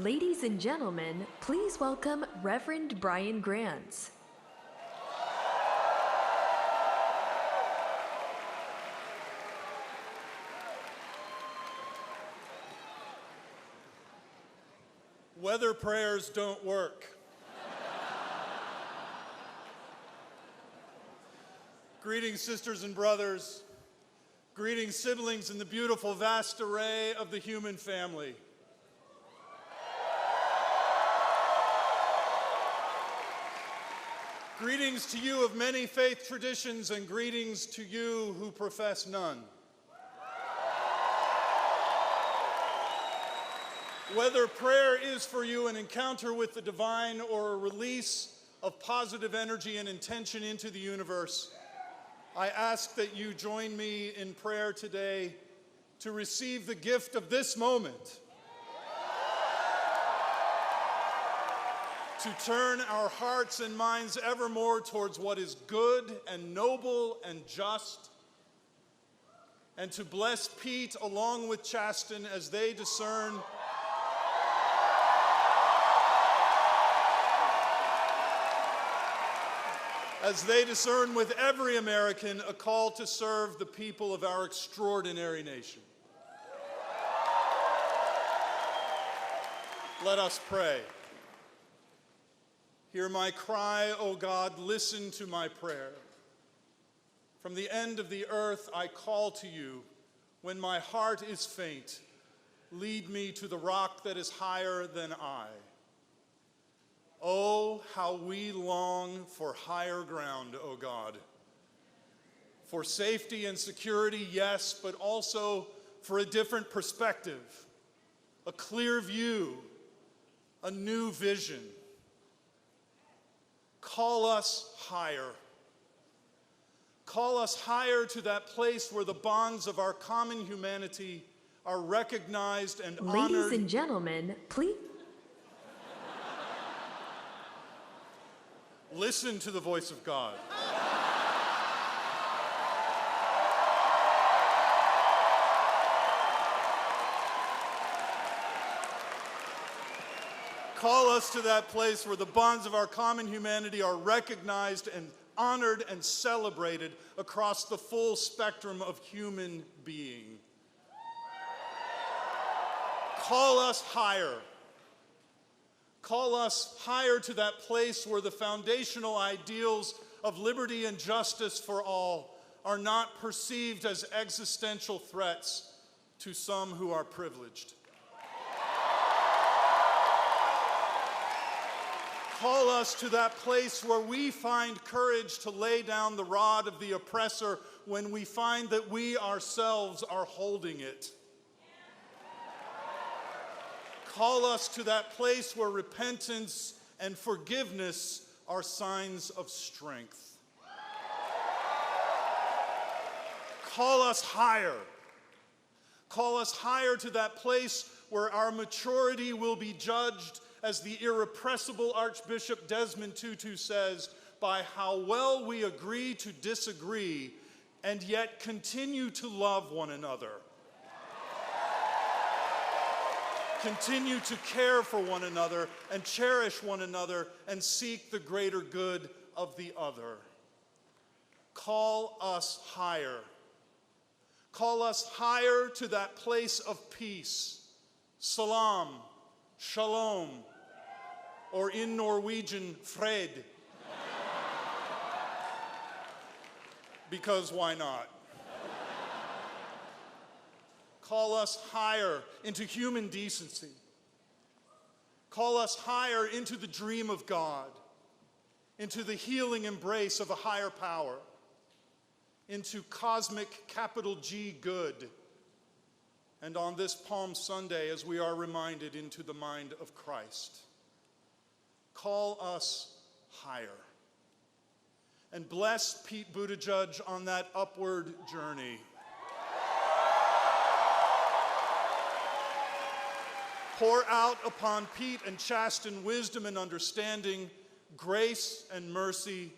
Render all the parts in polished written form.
Ladies and gentlemen, please welcome Reverend Brian Grants. Weather prayers don't work. Greetings, sisters and brothers. Greetings, siblings in the beautiful, vast array of the human family. Greetings to you of many faith traditions, and greetings to you who profess none. Whether prayer is for you an encounter with the divine or a release of positive energy and intention into the universe, I ask that you join me in prayer today to receive the gift of this moment, to turn our hearts and minds evermore towards what is good and noble and just, and to bless Pete along with Chasten as they discern with every American a call to serve the people of our extraordinary nation. Let us pray. Hear my cry, O God, listen to my prayer. From the end of the earth I call to you. When my heart is faint, lead me to the rock that is higher than I. Oh, how we long for higher ground, O God. For safety and security, yes, but also for a different perspective, a clear view, a new vision. Call us higher. Call us higher to that place where the bonds of our common humanity are recognized and honored. Ladies and gentlemen, please. Listen to the voice of God. Call us to that place where the bonds of our common humanity are recognized and honored and celebrated across the full spectrum of human being. Call us higher. Call us higher to that place where the foundational ideals of liberty and justice for all are not perceived as existential threats to some who are privileged. Call us to that place where we find courage to lay down the rod of the oppressor when we find that we ourselves are holding it. Call us to that place where repentance and forgiveness are signs of strength. Call us higher. Call us higher to that place where our maturity will be judged, as the irrepressible Archbishop Desmond Tutu says, by how well we agree to disagree and yet continue to love one another. Continue to care for one another and cherish one another and seek the greater good of the other. Call us higher. Call us higher to that place of peace. Salam, shalom, or in Norwegian, fred. Because why not? Call us higher into human decency. Call us higher into the dream of God, into the healing embrace of a higher power, into cosmic capital G good, and on this Palm Sunday, as we are reminded, into the mind of Christ. Call us higher. And bless Pete Buttigieg on that upward journey. Pour out upon Pete and Chasten wisdom and understanding, grace and mercy,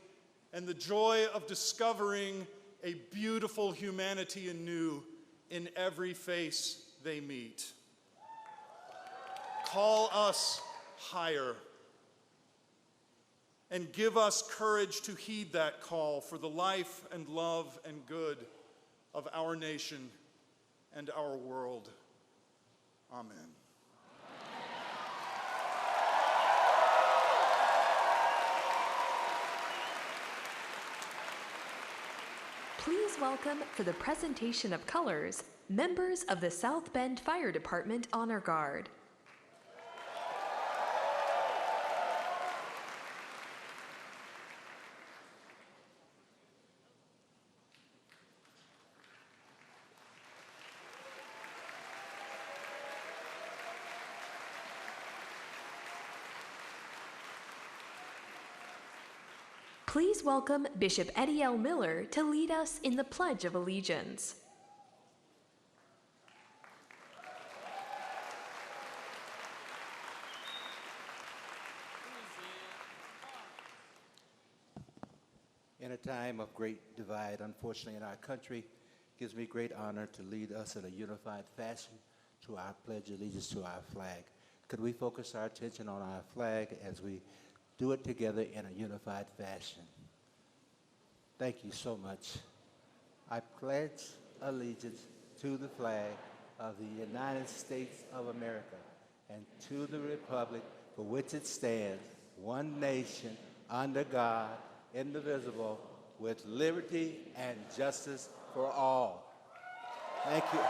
and the joy of discovering a beautiful humanity anew in every face they meet. Call us higher. And give us courage to heed that call for the life and love and good of our nation and our world. Amen. Please welcome, for the presentation of colors, members of the South Bend Fire Department Honor Guard. Please welcome Bishop Eddie L. Miller to lead us in the Pledge of Allegiance. In a time of great divide, unfortunately, in our country, it gives me great honor to lead us in a unified fashion to our pledge of allegiance to our flag. Could we focus our attention on our flag as we do it together in a unified fashion? Thank you so much. I pledge allegiance to the flag of the United States of America and to the republic for which it stands, one nation, under God, indivisible, with liberty and justice for all. Thank you.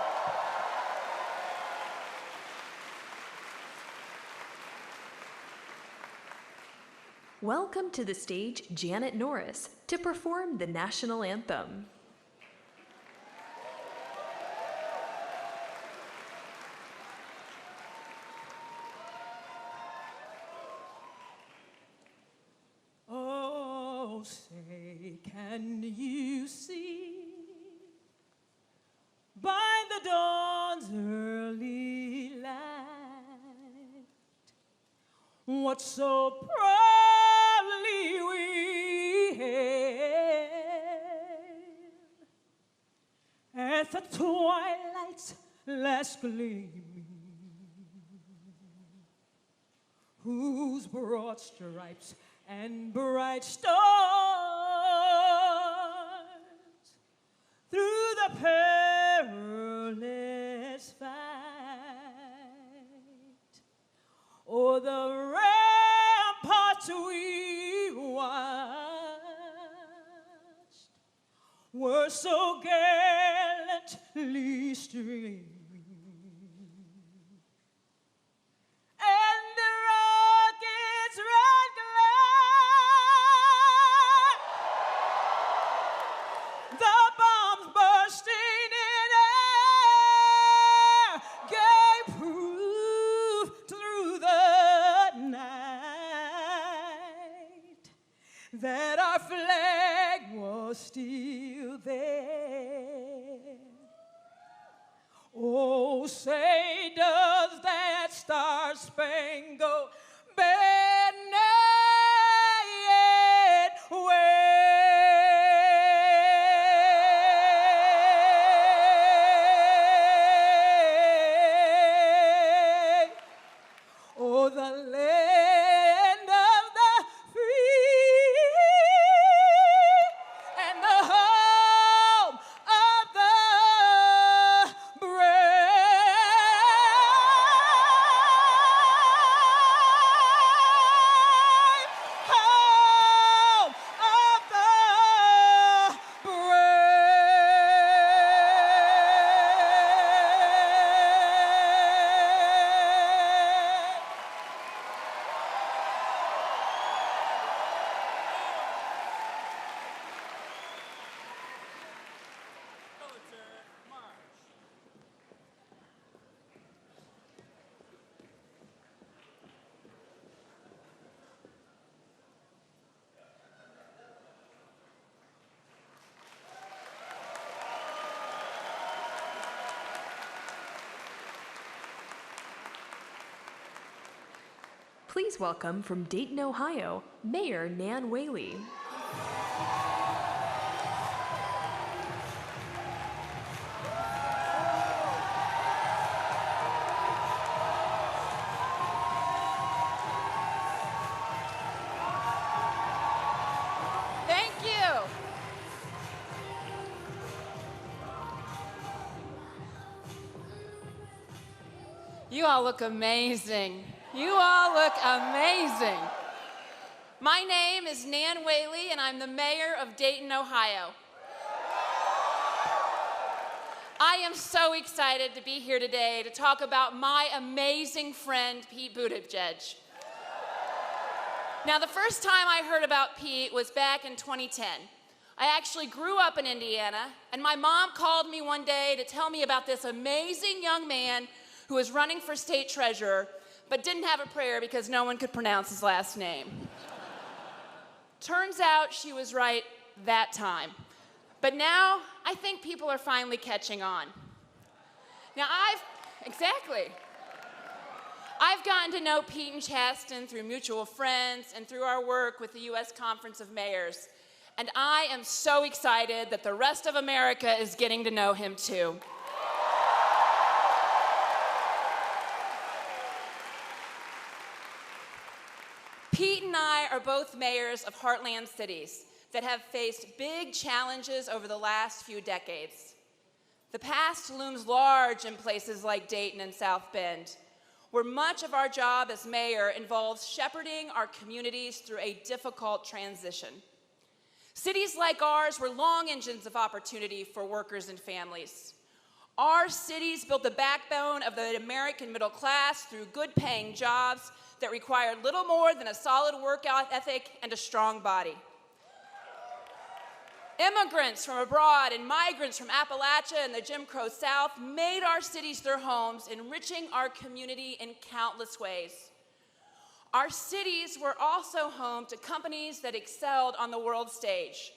Welcome to the stage Janet Norris to perform the national anthem. Oh, say, can you see by the dawn's early light what so proudly we hailed at the twilight's last gleaming, whose broad stripes and bright stars through the perilous fight o'er the ramparts we watched were so gallantly streaming. That our flag was still there. Oh, say does that star-spangled banner yet wave o'er the land of the free and the home of the brave, home of the Please welcome from Dayton, Ohio, Mayor Nan Whaley. You all look amazing. You all look amazing. My name is Nan Whaley, and I'm the mayor of Dayton, Ohio. I am so excited to be here today to talk about my amazing friend, Pete Buttigieg. Now, the first time I heard about Pete was back in 2010. I actually grew up in Indiana, and my mom called me one day to tell me about this amazing young man who was running for state treasurer, but didn't have a prayer because no one could pronounce his last name. Turns out she was right that time. But now, I think people are finally catching on. Now, I've gotten to know Pete and Chasten through mutual friends and through our work with the U.S. Conference of Mayors. And I am so excited that the rest of America is getting to know him too. Pete and I are both mayors of heartland cities that have faced big challenges over the last few decades. The past looms large in places like Dayton and South Bend, where much of our job as mayor involves shepherding our communities through a difficult transition. Cities like ours were long engines of opportunity for workers and families. Our cities built the backbone of the American middle class through good-paying jobs that required little more than a solid work ethic and a strong body. Immigrants from abroad and migrants from Appalachia and the Jim Crow South made our cities their homes, enriching our community in countless ways. Our cities were also home to companies that excelled on the world stage.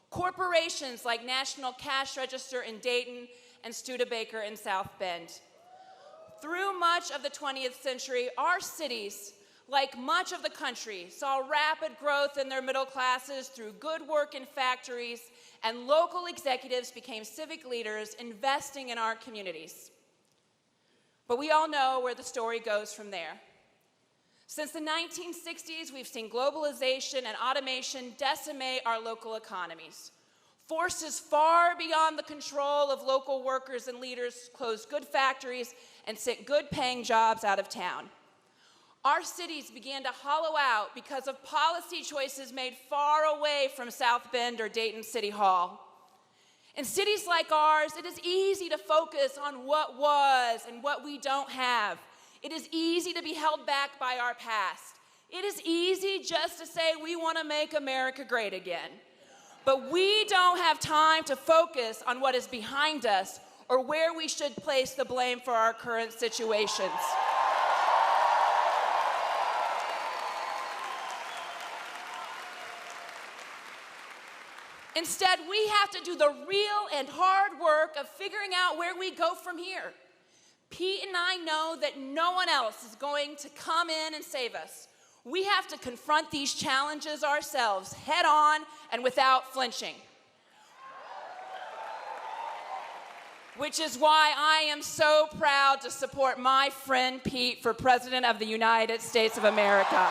Corporations like National Cash Register in Dayton and Studebaker in South Bend. Through much of the 20th century, our cities, like much of the country, saw rapid growth in their middle classes through good work in factories, and local executives became civic leaders investing in our communities. But we all know where the story goes from there. Since the 1960s, we've seen globalization and automation decimate our local economies. Forces far beyond the control of local workers and leaders closed good factories and sent good-paying jobs out of town. Our cities began to hollow out because of policy choices made far away from South Bend or Dayton City Hall. In cities like ours, it is easy to focus on what was and what we don't have. It is easy to be held back by our past. It is easy just to say we want to make America great again. But we don't have time to focus on what is behind us or where we should place the blame for our current situations. Instead, we have to do the real and hard work of figuring out where we go from here. Pete and I know that no one else is going to come in and save us. We have to confront these challenges ourselves head on and without flinching. Which is why I am so proud to support my friend Pete for President of the United States of America.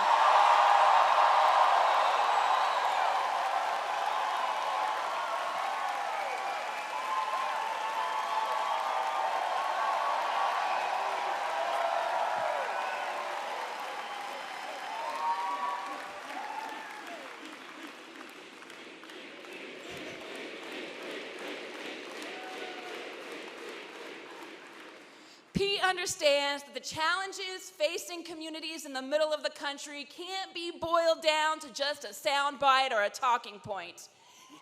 Pete understands that the challenges facing communities in the middle of the country can't be boiled down to just a soundbite or a talking point.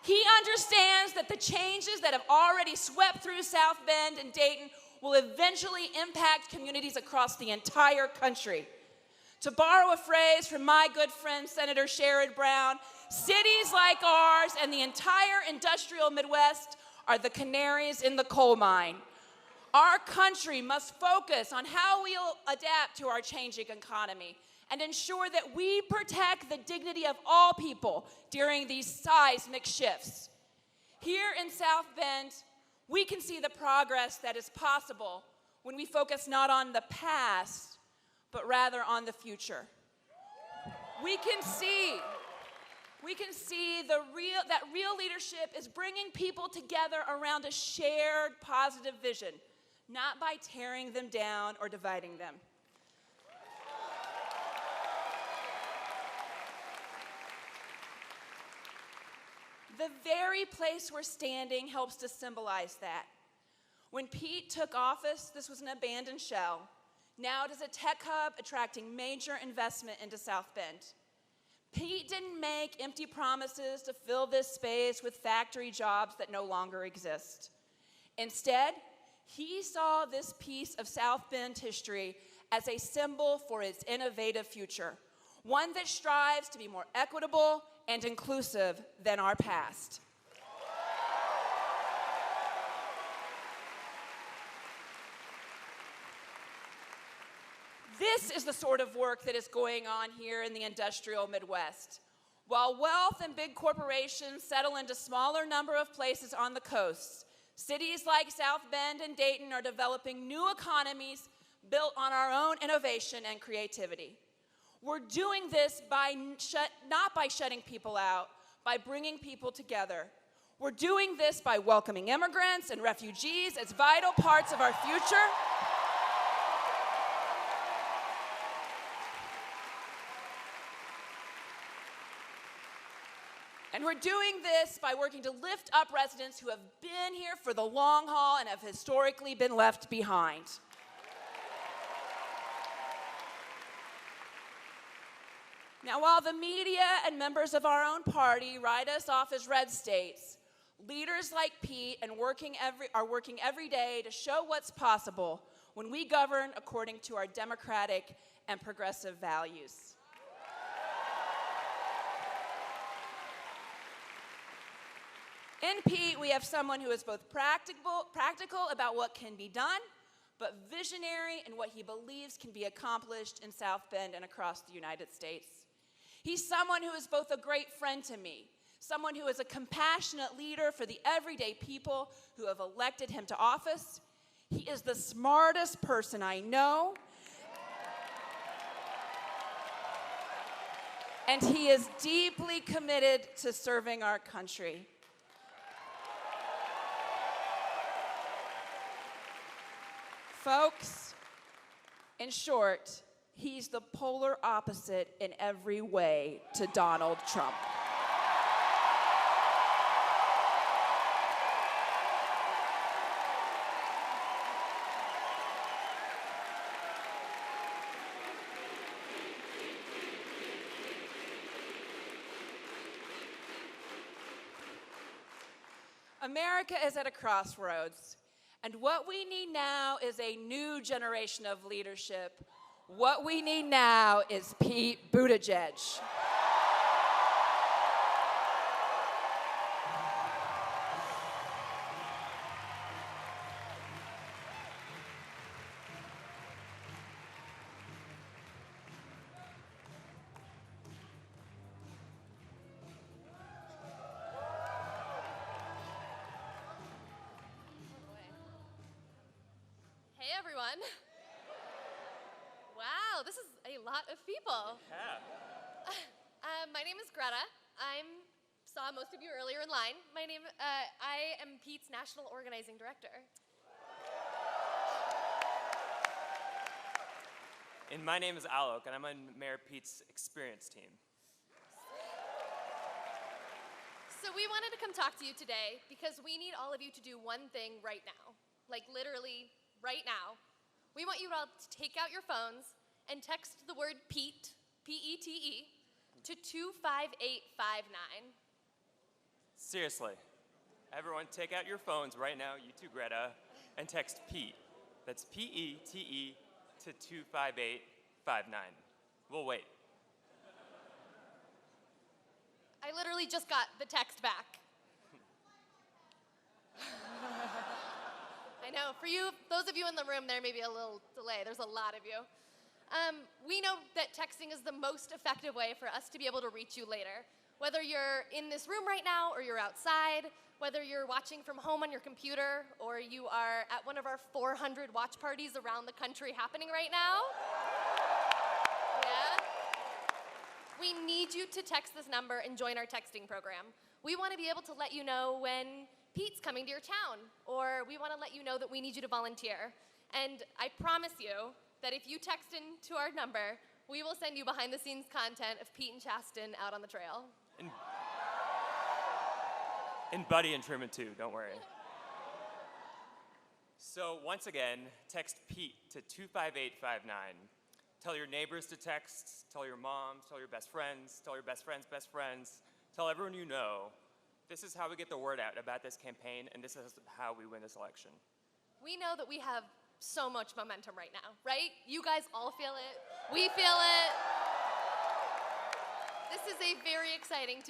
He understands that the changes that have already swept through South Bend and Dayton will eventually impact communities across the entire country. To borrow a phrase from my good friend Senator Sherrod Brown, cities like ours and the entire industrial Midwest are the canaries in the coal mine. Our country must focus on how we'll adapt to our changing economy and ensure that we protect the dignity of all people during these seismic shifts. Here in South Bend, we can see the progress that is possible when we focus not on the past, but rather on the future. We can see that real leadership is bringing people together around a shared positive vision, not by tearing them down or dividing them. The very place we're standing helps to symbolize that. When Pete took office, this was an abandoned shell. Now it is a tech hub attracting major investment into South Bend. Pete didn't make empty promises to fill this space with factory jobs that no longer exist. Instead, he saw this piece of South Bend history as a symbol for its innovative future, one that strives to be more equitable and inclusive than our past. This is the sort of work that is going on here in the industrial Midwest. While wealth and big corporations settle into smaller number of places on the coast, cities like South Bend and Dayton are developing new economies built on our own innovation and creativity. We're doing this not by shutting people out, by bringing people together. We're doing this by welcoming immigrants and refugees as vital parts of our future. And we're doing this by working to lift up residents who have been here for the long haul and have historically been left behind. Now, while the media and members of our own party write us off as red states, leaders like Pete are working every day to show what's possible when we govern according to our democratic and progressive values. In Pete, we have someone who is both practical about what can be done, but visionary in what he believes can be accomplished in South Bend and across the United States. He's someone who is both a great friend to me, someone who is a compassionate leader for the everyday people who have elected him to office. He is the smartest person I know, and he is deeply committed to serving our country. Folks, in short, he's the polar opposite in every way to Donald Trump. America is at a crossroads. And what we need now is a new generation of leadership. What we need now is Pete Buttigieg. Hey everyone. Wow, this is a lot of people. Yeah. My name is Greta. Saw most of you earlier in line. I am Pete's National Organizing Director. And my name is Alok, and I'm on Mayor Pete's experience team. So we wanted to come talk to you today because we need all of you to do one thing right now. Like literally right now. We want you all to take out your phones and text the word Pete, P-E-T-E, to 25859. Seriously. Everyone take out your phones right now, you too, Greta, and text Pete. That's P-E-T-E to 25859. We'll wait. I literally just got the text back. I know, for you, those of you in the room, there may be a little delay. There's a lot of you. We know that texting is the most effective way for us to be able to reach you later. Whether you're in this room right now or you're outside, whether you're watching from home on your computer or you are at one of our 400 watch parties around the country happening right now. Yeah? We need you to text this number and join our texting program. We want to be able to let you know when Pete's coming to your town, or we want to let you know that we need you to volunteer. And I promise you that if you text into our number, we will send you behind-the-scenes content of Pete and Chasten out on the trail. And Buddy and Truman too, don't worry. So once again, text Pete to 25859. Tell your neighbors to text, tell your mom, tell your best friends, tell your best friends' best friends, tell everyone you know. This is how we get the word out about this campaign, and this is how we win this election. We know that we have so much momentum right now, right? You guys all feel it. We feel it. This is a very exciting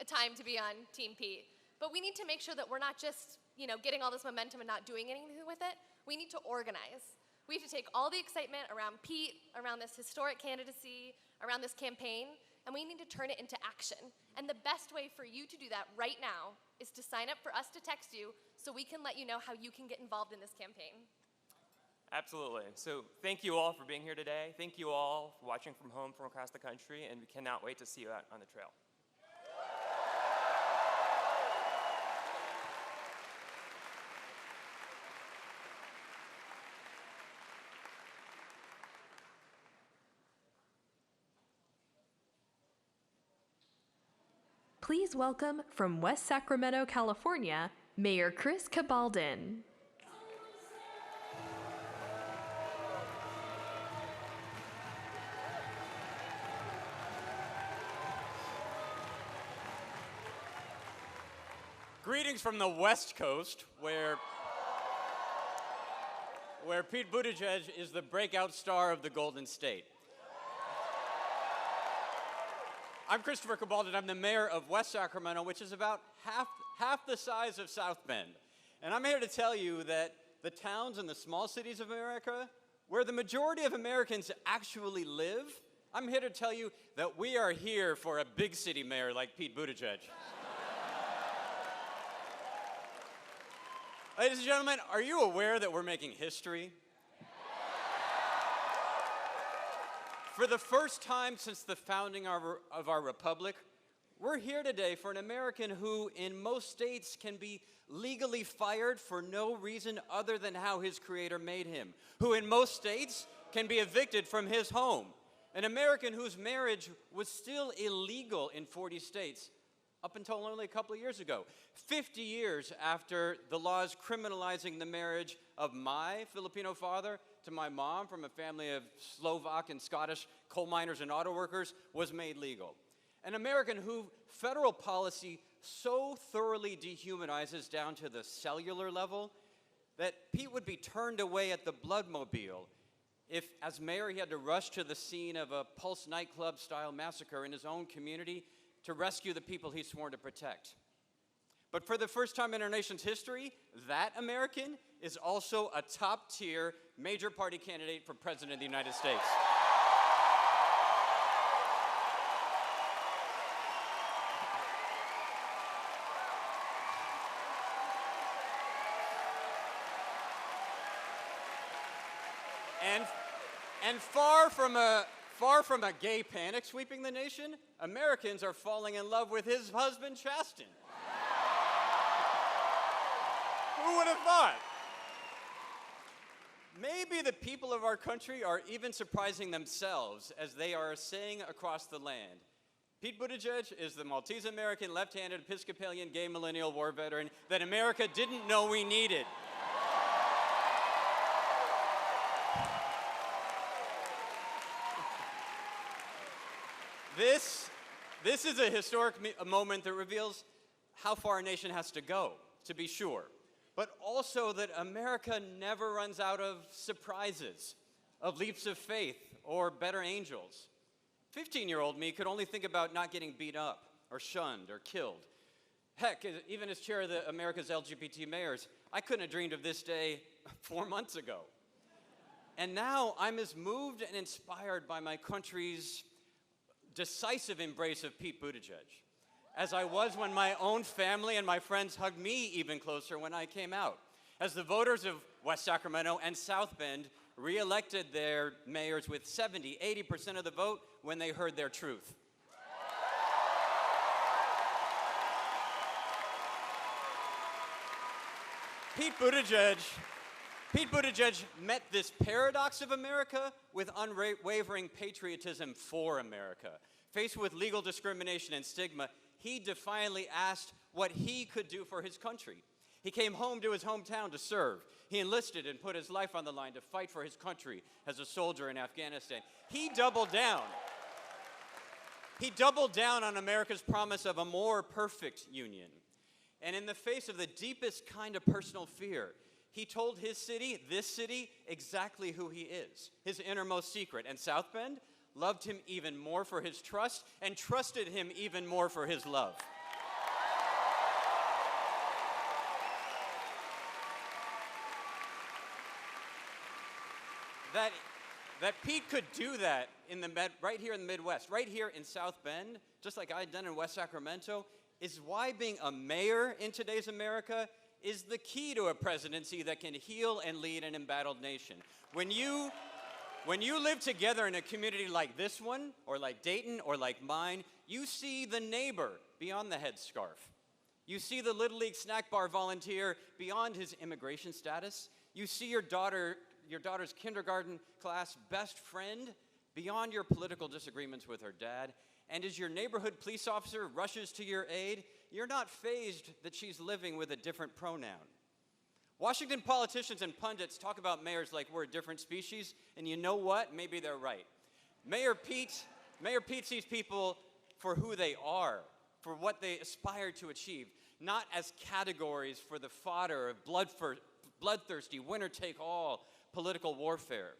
time to be on Team Pete. But we need to make sure that we're not just, getting all this momentum and not doing anything with it. We need to organize. We have to take all the excitement around Pete, around this historic candidacy, around this campaign, and we need to turn it into action. And the best way for you to do that right now is to sign up for us to text you so we can let you know how you can get involved in this campaign. Absolutely. So thank you all for being here today. Thank you all for watching from home from across the country, and we cannot wait to see you out on the trail. Please welcome from West Sacramento, California, Mayor Chris Cabaldon. Greetings from the West Coast, where Pete Buttigieg is the breakout star of the Golden State. I'm Christopher Cabaldon. I'm the mayor of West Sacramento, which is about half the size of South Bend. And I'm here to tell you that the towns and the small cities of America, where the majority of Americans actually live, I'm here to tell you that we are here for a big city mayor like Pete Buttigieg. Ladies and gentlemen, are you aware that we're making history? For the first time since the founding of our republic, we're here today for an American who, in most states, can be legally fired for no reason other than how his creator made him, who in most states can be evicted from his home, an American whose marriage was still illegal in 40 states up until only a couple of years ago, 50 years after the laws criminalizing the marriage of my Filipino father to my mom from a family of Slovak and Scottish coal miners and auto workers was made legal. An American who federal policy so thoroughly dehumanizes down to the cellular level that Pete would be turned away at the Bloodmobile if, as mayor, he had to rush to the scene of a Pulse nightclub-style massacre in his own community to rescue the people he swore to protect. But for the first time in our nation's history, that American is also a top-tier major party candidate for president of the United States. And far from a gay panic sweeping the nation, Americans are falling in love with his husband, Chasten. Who would have thought? Maybe the people of our country are even surprising themselves as they are saying across the land. Pete Buttigieg is the Maltese-American, left-handed, Episcopalian, gay millennial war veteran that America didn't know we needed. This is a historic moment that reveals how far a nation has to go, to be sure, but also that America never runs out of surprises, of leaps of faith, or better angels. 15-year-old me could only think about not getting beat up, or shunned, or killed. Heck, even as chair of America's LGBT mayors, I couldn't have dreamed of this day 4 months ago. And now I'm as moved and inspired by my country's decisive embrace of Pete Buttigieg as I was when my own family and my friends hugged me even closer when I came out, as the voters of West Sacramento and South Bend re-elected their mayors with 70–80% of the vote when they heard their truth. Pete Buttigieg, Pete Buttigieg met this paradox of America with unwavering patriotism for America. Faced with legal discrimination and stigma, he defiantly asked what he could do for his country. He came home to his hometown to serve. He enlisted and put his life on the line to fight for his country as a soldier in Afghanistan. He doubled down. He doubled down on America's promise of a more perfect union. And in the face of the deepest kind of personal fear, he told his city, this city, exactly who he is, his innermost secret. And South Bend loved him even more for his trust and trusted him even more for his love. That Pete could do that right here in the Midwest, right here in South Bend, just like I had done in West Sacramento, is why being a mayor in today's America is the key to a presidency that can heal and lead an embattled nation. When you live together in a community like this one, or like Dayton, or like mine, you see the neighbor beyond the headscarf. You see the Little League snack bar volunteer beyond his immigration status. You see your daughter's kindergarten class best friend beyond your political disagreements with her dad. And as your neighborhood police officer rushes to your aid, you're not fazed that she's living with a different pronoun. Washington politicians and pundits talk about mayors like we're a different species, and you know what? Maybe they're right. Mayor Pete sees people for who they are, for what they aspire to achieve, not as categories for the fodder of bloodthirsty, winner-take-all political warfare.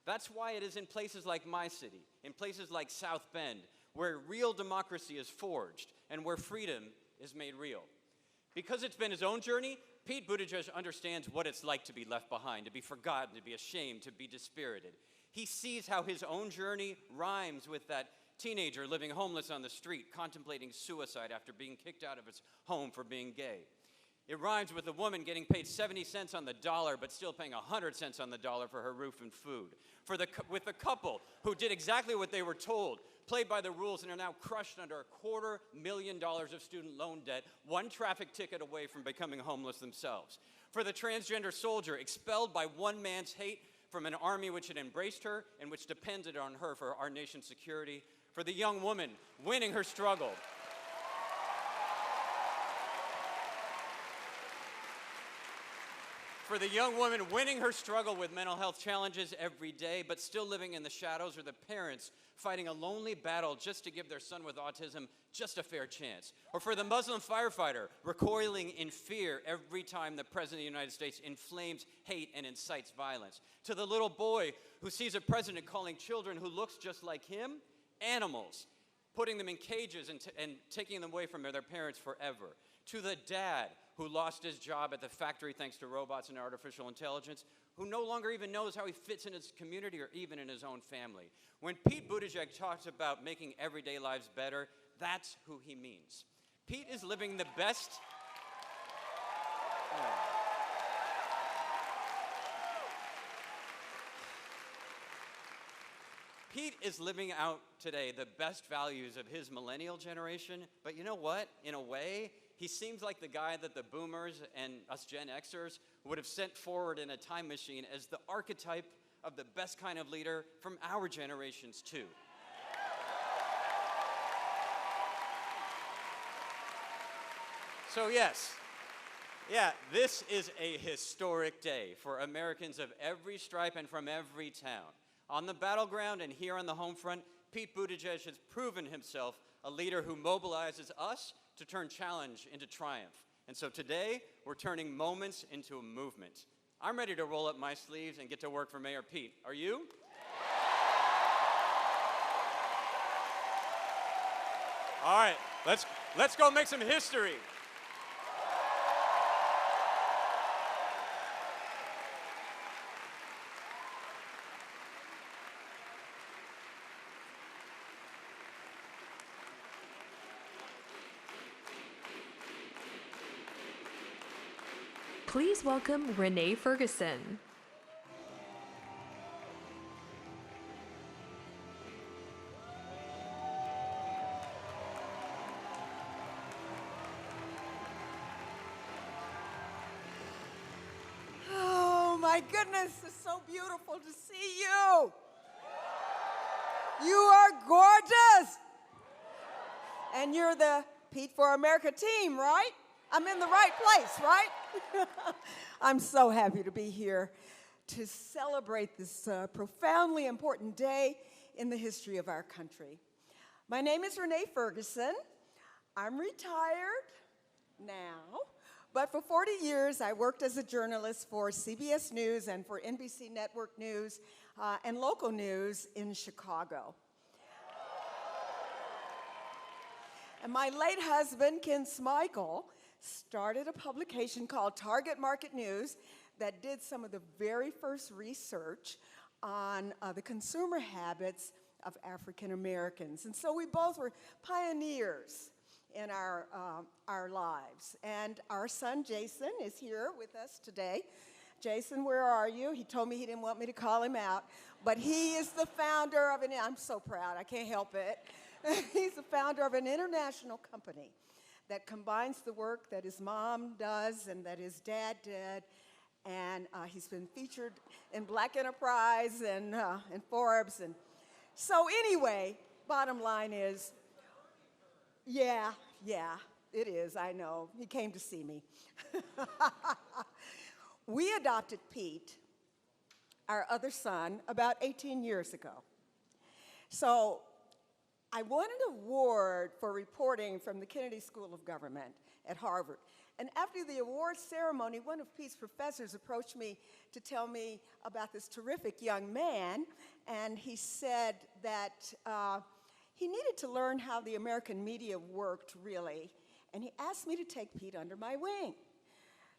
That's why it is in places like my city, in places like South Bend, where real democracy is forged and where freedom is made real. Because it's been his own journey, Pete Buttigieg understands what it's like to be left behind, to be forgotten, to be ashamed, to be dispirited. He sees how his own journey rhymes with that teenager living homeless on the street, contemplating suicide after being kicked out of his home for being gay. It rhymes with a woman getting paid 70 cents on the dollar, but still paying 100 cents on the dollar for her roof and food. With the couple who did exactly what they were told, played by the rules, and are now crushed under $250,000 of student loan debt, one traffic ticket away from becoming homeless themselves. For the transgender soldier expelled by one man's hate from an army which had embraced her and which depended on her for our nation's security. For the young woman winning her struggle. For the young woman winning her struggle with mental health challenges every day, but still living in the shadows, or the parents fighting a lonely battle just to give their son with autism just a fair chance. Or for the Muslim firefighter recoiling in fear every time the President of the United States inflames hate and incites violence. To the little boy who sees a president calling children who looks just like him animals, putting them in cages and taking them away from their parents forever. To the dad who lost his job at the factory thanks to robots and artificial intelligence, who no longer even knows how he fits in his community or even in his own family. When Pete Buttigieg talks about making everyday lives better, that's who he means. Pete is living the best. Pete is living out today the best values of his millennial generation, but you know what? In a way, he seems like the guy that the boomers and us Gen Xers would have sent forward in a time machine as the archetype of the best kind of leader from our generations too. So yes, this is a historic day for Americans of every stripe and from every town. On the battleground and here on the home front, Pete Buttigieg has proven himself a leader who mobilizes us to turn challenge into triumph. And so today, we're turning moments into a movement. I'm ready to roll up my sleeves and get to work for Mayor Pete. Are you? All right, let's go make some history. Please welcome Renee Ferguson. my goodness, it's so beautiful to see you. You are gorgeous. And you're the Pete for America team, right? I'm in the right place, right? I'm so happy to be here to celebrate this profoundly important day in the history of our country. My name is Renee Ferguson. I'm retired now, but for 40 years I worked as a journalist for CBS News and for NBC Network News and local news in Chicago. And my late husband, Ken Smikle, started a publication called Target Market News that did some of the very first research on the consumer habits of African Americans. And so we both were pioneers in our lives. And our son, Jason, is here with us today. Jason, where are you? He told me he didn't want me to call him out, but he is the founder of I'm so proud, I can't help it. He's the founder of an international company that combines the work that his mom does and that his dad did. And he's been featured in Black Enterprise and in Forbes. And so anyway, bottom line is, yeah, it is, I know. He came to see me. We adopted Pete, our other son, about 18 years ago. So I won an award for reporting from the Kennedy School of Government at Harvard. And after the award ceremony, one of Pete's professors approached me to tell me about this terrific young man, and he said that he needed to learn how the American media worked, really, and he asked me to take Pete under my wing.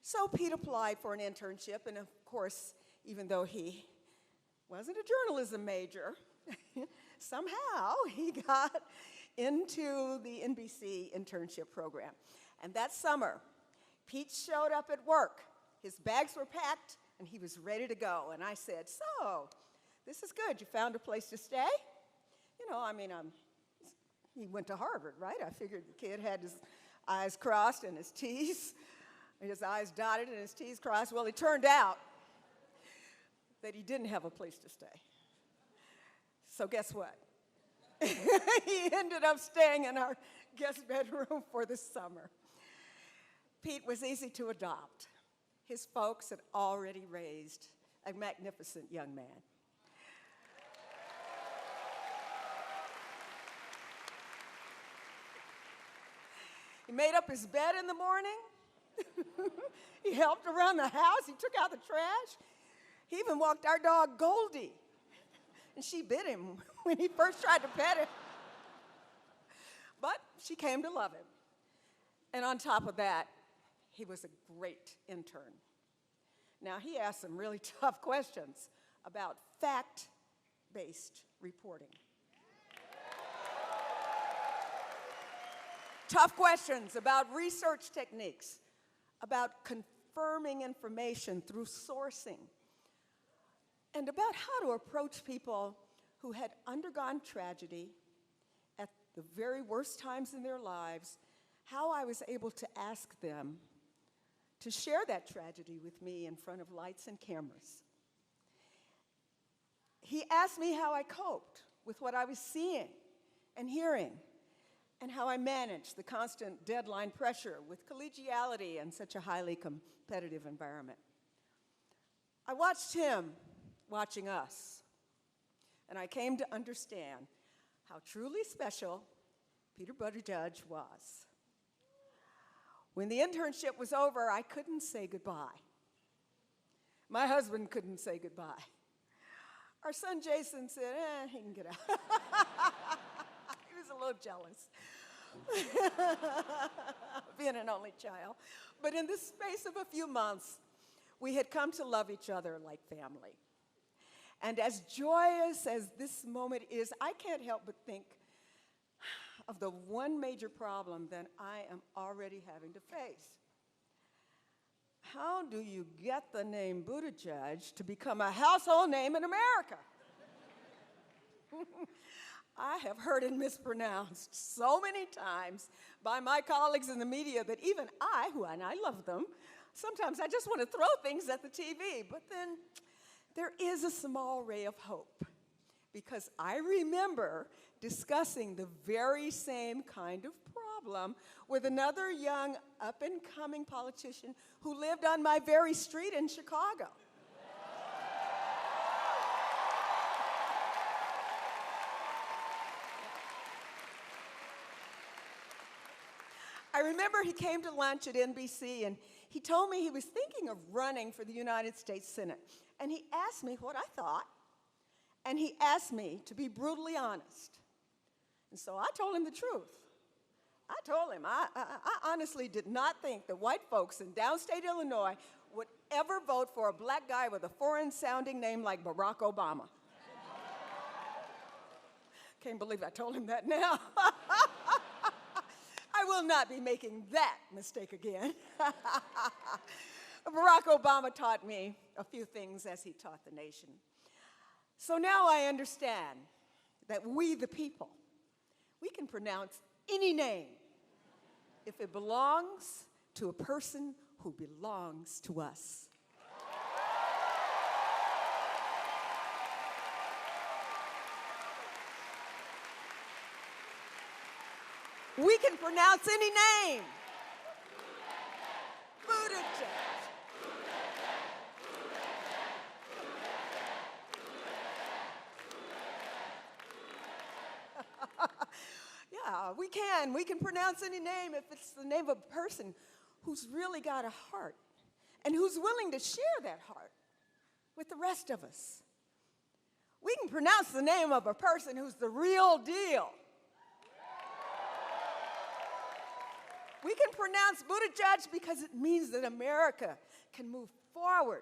So Pete applied for an internship, and of course, even though he wasn't a journalism major, somehow he got into the NBC internship program. And that summer, Pete showed up at work. His bags were packed, and he was ready to go. And I said, so, this is good. You found a place to stay? You know, he went to Harvard, right? I figured the kid had his I's crossed and his T's, his I's dotted and his T's crossed. Well, it turned out that he didn't have a place to stay. So guess what? He ended up staying in our guest bedroom for the summer. Pete was easy to adopt. His folks had already raised a magnificent young man. He made up his bed in the morning. He helped around the house. He took out the trash. He even walked our dog, Goldie. And she bit him when he first tried to pet her. But she came to love him. And on top of that, he was a great intern. Now, he asked some really tough questions about fact-based reporting. Tough questions about research techniques, about confirming information through sourcing, and about how to approach people who had undergone tragedy at the very worst times in their lives, how I was able to ask them to share that tragedy with me in front of lights and cameras. He asked me how I coped with what I was seeing and hearing, and how I managed the constant deadline pressure with collegiality in such a highly competitive environment. I watched him watching us, and I came to understand how truly special Pete Buttigieg was. When the internship was over, I couldn't say goodbye. My husband couldn't say goodbye. Our son Jason said, he can get out. He was a little jealous, being an only child. But in the space of a few months, we had come to love each other like family. And as joyous as this moment is, I can't help but think of the one major problem that I am already having to face. How do you get the name Buttigieg to become a household name in America? I have heard it mispronounced so many times by my colleagues in the media that even I, and I love them, Sometimes I just want to throw things at the TV, but then there is a small ray of hope because I remember discussing the very same kind of problem with another young up-and-coming politician who lived on my very street in Chicago. I remember he came to lunch at NBC and he told me he was thinking of running for the United States Senate. And he asked me what I thought, and he asked me to be brutally honest. And so I told him the truth. I told him I honestly did not think that white folks in downstate Illinois would ever vote for a black guy with a foreign-sounding name like Barack Obama. Can't believe I told him that now. I will not be making that mistake again. Barack Obama taught me a few things as he taught the nation. So now I understand that we, the people, we can pronounce any name if it belongs to a person who belongs to us. We can pronounce any name. Buttigieg. Yeah, we can. We can pronounce any name if it's the name of a person who's really got a heart and who's willing to share that heart with the rest of us. We can pronounce the name of a person who's the real deal. We can pronounce Buttigieg because it means that America can move forward.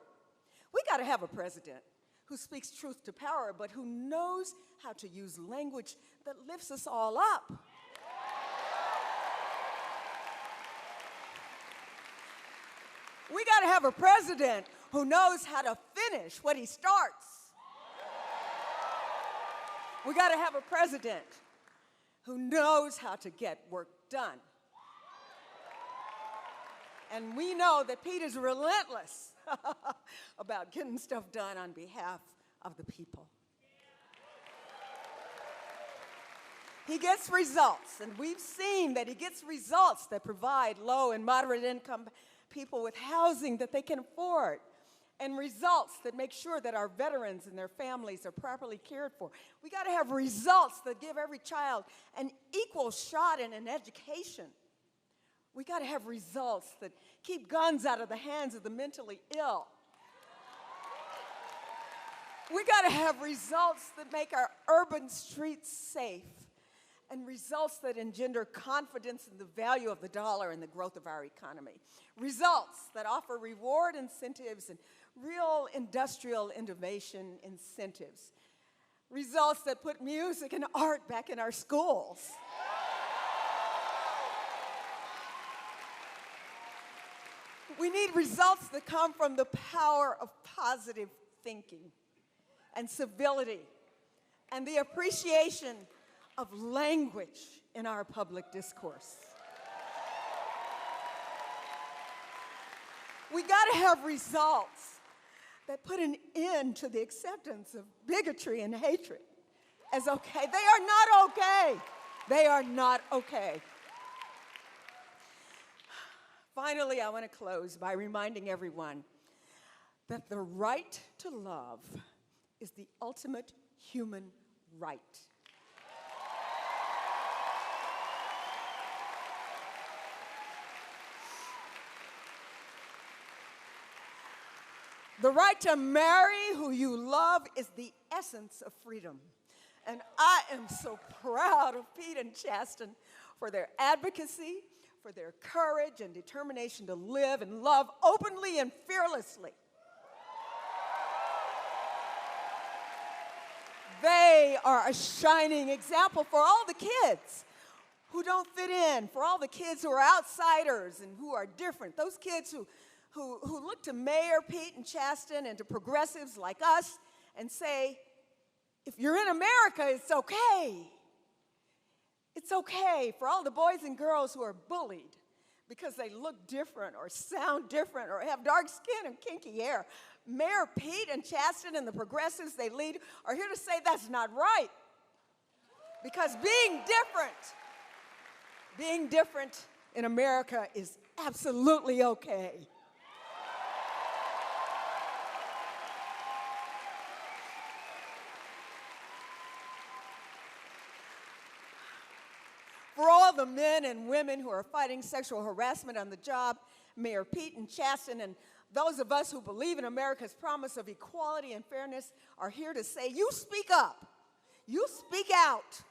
We got to have a president who speaks truth to power, but who knows how to use language that lifts us all up. We got to have a president who knows how to finish what he starts. We got to have a president who knows how to get work done. And we know that Pete is relentless about getting stuff done on behalf of the people. He gets results, and we've seen that he gets results that provide low and moderate income people with housing that they can afford, and results that make sure that our veterans and their families are properly cared for. We got to have results that give every child an equal shot in an education. We got to have results that keep guns out of the hands of the mentally ill. We got to have results that make our urban streets safe, and results that engender confidence in the value of the dollar and the growth of our economy. Results that offer reward incentives and real industrial innovation incentives. Results that put music and art back in our schools. We need results that come from the power of positive thinking and civility and the appreciation of language in our public discourse. We got to have results that put an end to the acceptance of bigotry and hatred as okay. They are not okay. They are not okay. Finally, I want to close by reminding everyone that the right to love is the ultimate human right. The right to marry who you love is the essence of freedom. And I am so proud of Pete and Chasten for their advocacy, for their courage and determination to live and love openly and fearlessly. They are a shining example for all the kids who don't fit in, for all the kids who are outsiders and who are different, those kids who look to Mayor Pete and Chasten and to progressives like us and say, if you're in America, it's okay. It's okay for all the boys and girls who are bullied because they look different or sound different or have dark skin and kinky hair. Mayor Pete and Chasten and the progressives they lead are here to say that's not right. Because being different in America is absolutely okay. For all the men and women who are fighting sexual harassment on the job, Mayor Pete and Chasten and those of us who believe in America's promise of equality and fairness are here to say, you speak up. You speak out.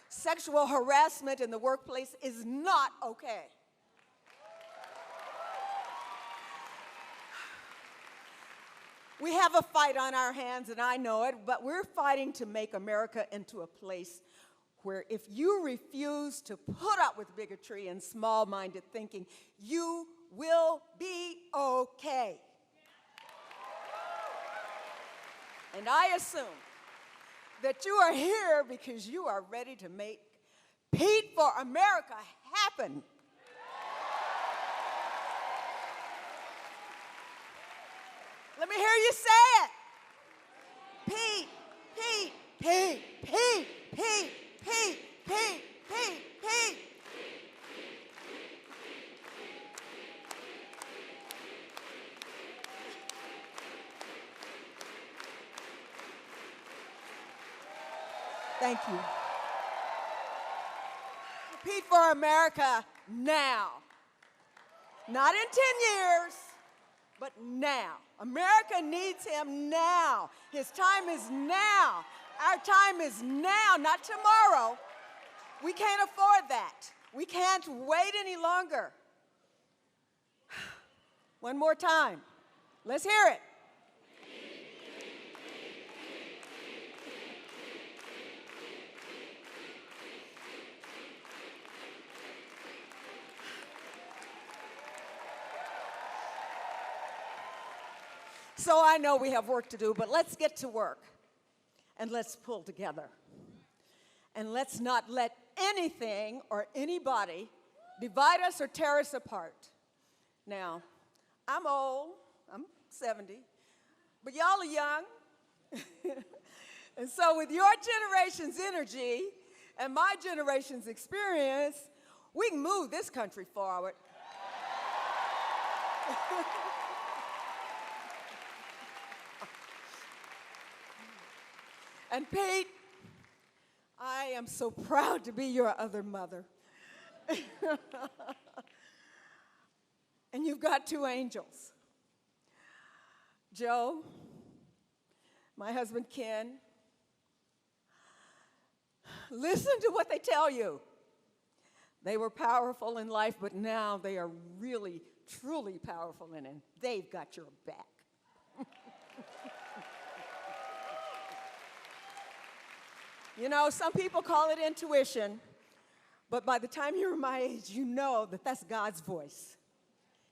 Sexual harassment in the workplace is not okay. We have a fight on our hands, and I know it, but we're fighting to make America into a place where if you refuse to put up with bigotry and small-minded thinking, you will be okay. And I assume that you are here because you are ready to make Pete for America happen. Let me hear you say it. Pete, Pete, Pete, Pete, Pete, Pete, Pete, Pete, Pete. Thank you. Pete for America now. Not in 10 years, but now. America needs him now. His time is now. Our time is now, not tomorrow. We can't afford that. We can't wait any longer. One more time. Let's hear it. So I know we have work to do, but let's get to work. And let's pull together. And let's not let anything or anybody divide us or tear us apart. Now, I'm old, I'm 70, but y'all are young. And so with your generation's energy and my generation's experience, we can move this country forward. And Pete, I am so proud to be your other mother. And you've got two angels. Joe, my husband Ken, listen to what they tell you. They were powerful in life, but now they are really, truly powerful in it. They've got your back. You know, some people call it intuition, but by the time you're my age, you know that that's God's voice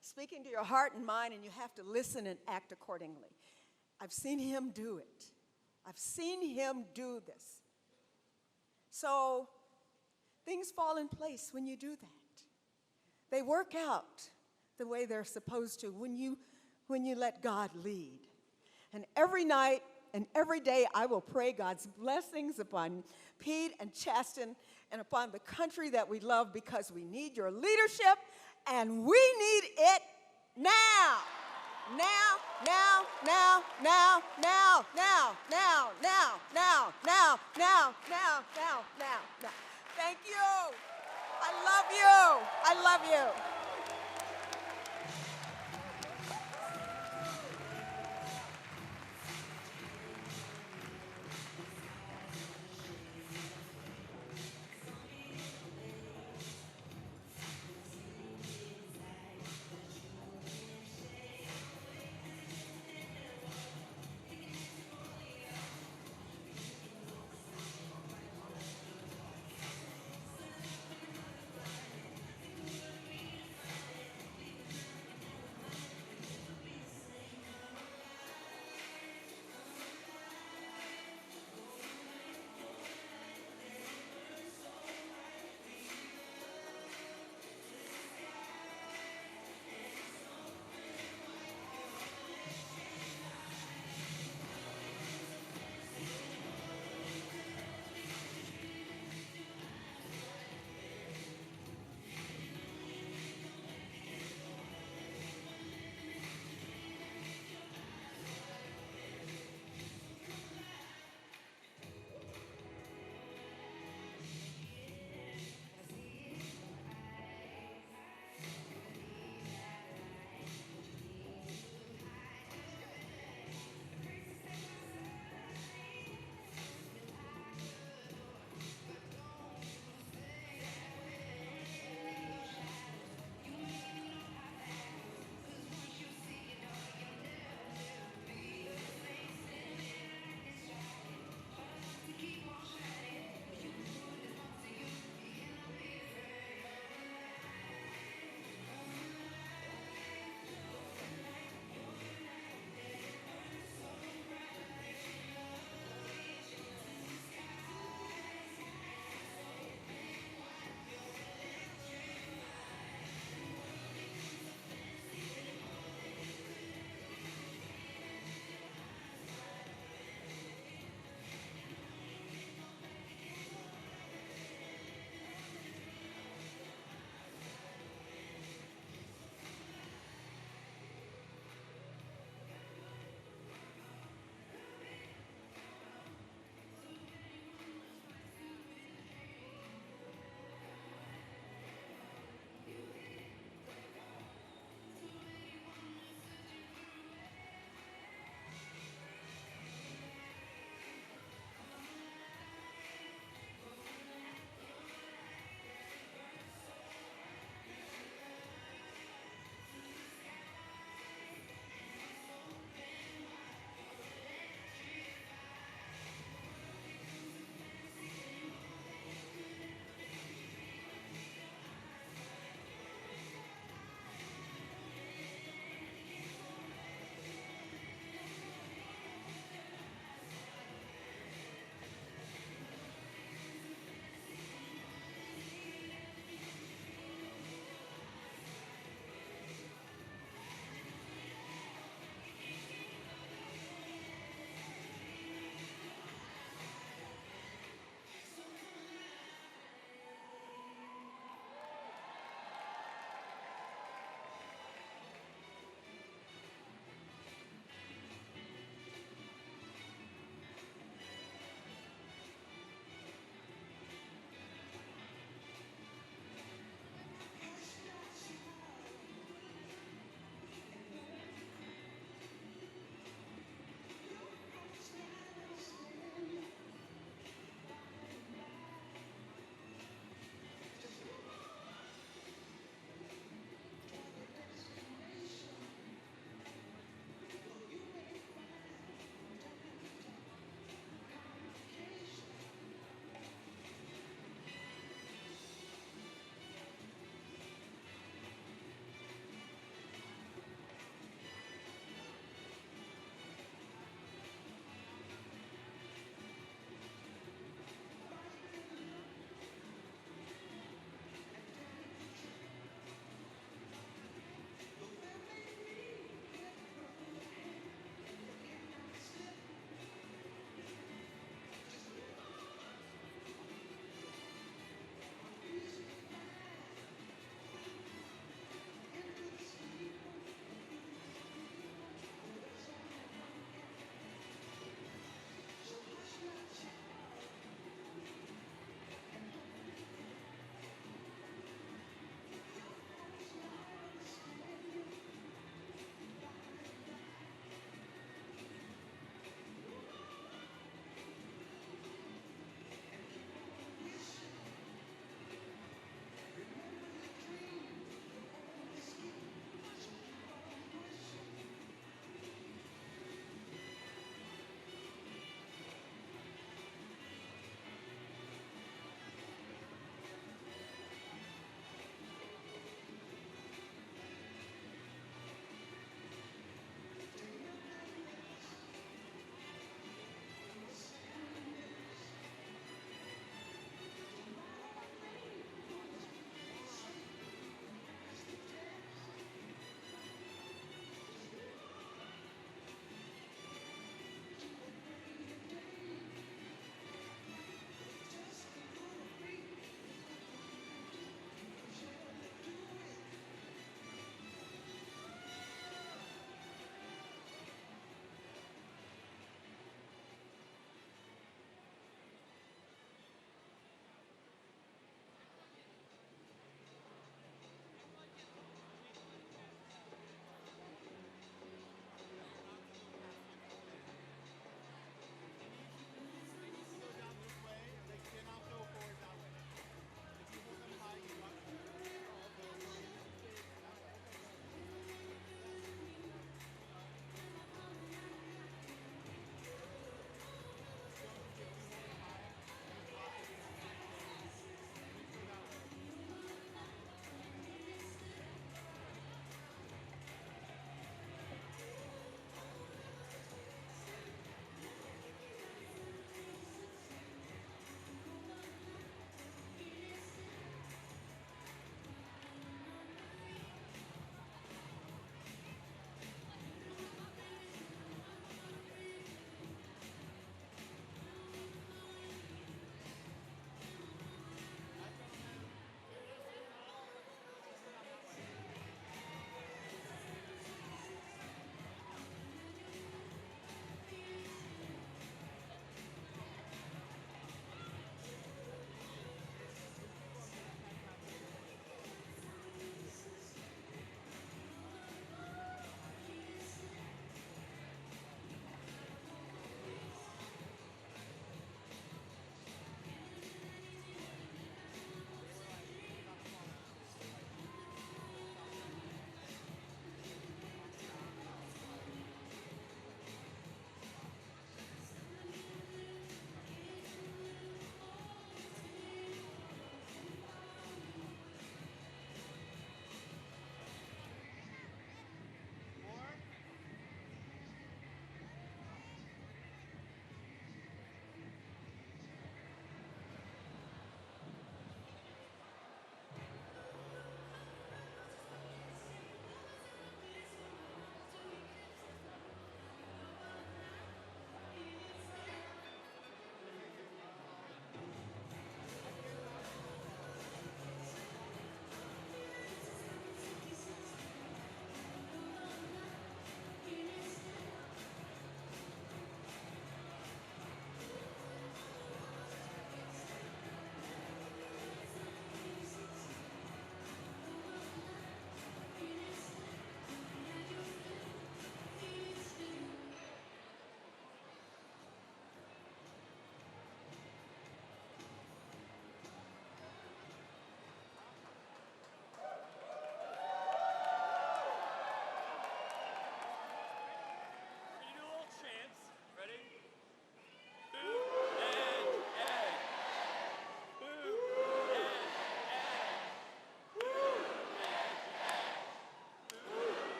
speaking to your heart and mind, and you have to listen and act accordingly. I've seen him do it. I've seen him do this. So things fall in place when you do that. They work out the way they're supposed to when you let God lead. And every night, and every day I will pray God's blessings upon Pete and Chasten and upon the country that we love, because we need your leadership and we need it now. Now, now, now, now, now, now, now, now, now, now, now, now, now, now. Thank you. I love you. I love you.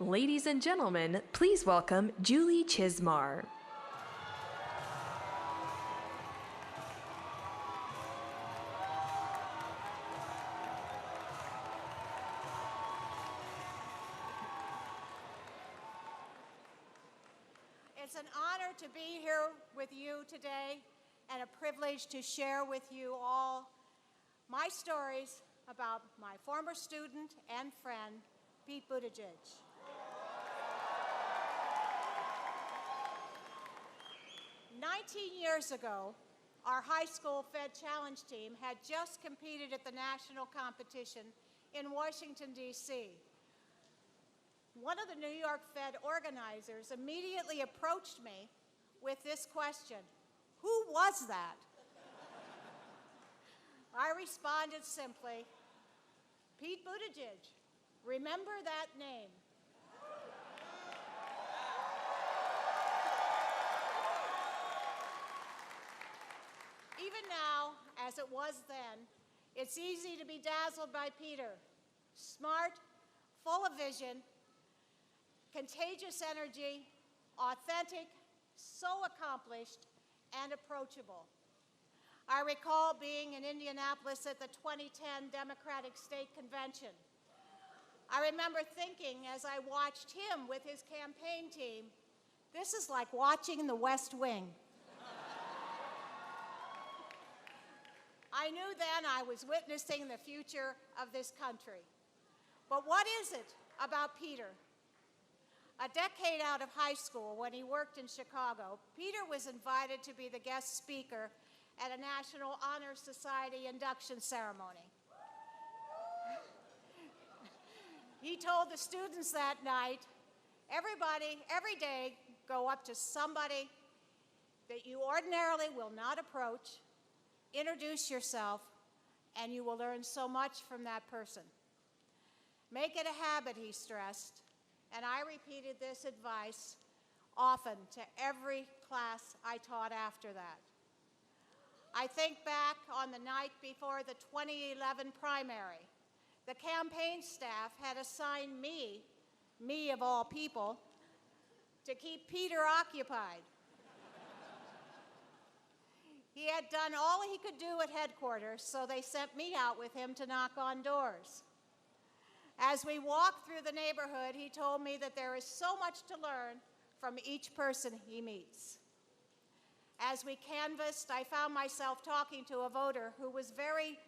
Ladies and gentlemen, please welcome Julie Chismar. It's an honor to be here with you today and a privilege to share with you all my stories about my former student and friend, Pete Buttigieg. 19 years ago, our high school Fed Challenge team had just competed at the national competition in Washington, D.C. One of the New York Fed organizers immediately approached me with this question: who was that? I responded simply, Pete Buttigieg. Remember that name. Even now, as it was then, it's easy to be dazzled by Peter. Smart, full of vision, contagious energy, authentic, so accomplished, and approachable. I recall being in Indianapolis at the 2010 Democratic State Convention. I remember thinking as I watched him with his campaign team, this is like watching the West Wing. I knew then I was witnessing the future of this country. But what is it about Peter? A decade out of high school, when he worked in Chicago, Peter was invited to be the guest speaker at a National Honor Society induction ceremony. He told the students that night, everybody, every day, go up to somebody that you ordinarily will not approach, introduce yourself, and you will learn so much from that person. Make it a habit, he stressed, and I repeated this advice often to every class I taught after that. I think back on the night before the 2011 primary. The campaign staff had assigned me of all people, to keep Peter occupied. He had done all he could do at headquarters, so they sent me out with him to knock on doors. As we walked through the neighborhood, he told me that there is so much to learn from each person he meets. As we canvassed, I found myself talking to a voter who was very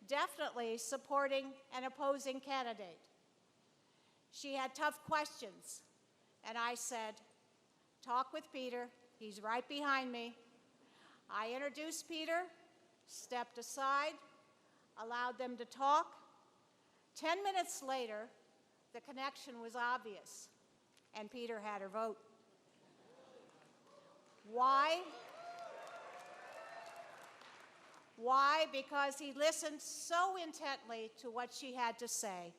definitely supporting an opposing candidate. She had tough questions, and I said, talk with Peter, he's right behind me. I introduced Peter, stepped aside, allowed them to talk. 10 minutes later, the connection was obvious, and Peter had her vote. Why? Why? Because he listened so intently to what she had to say,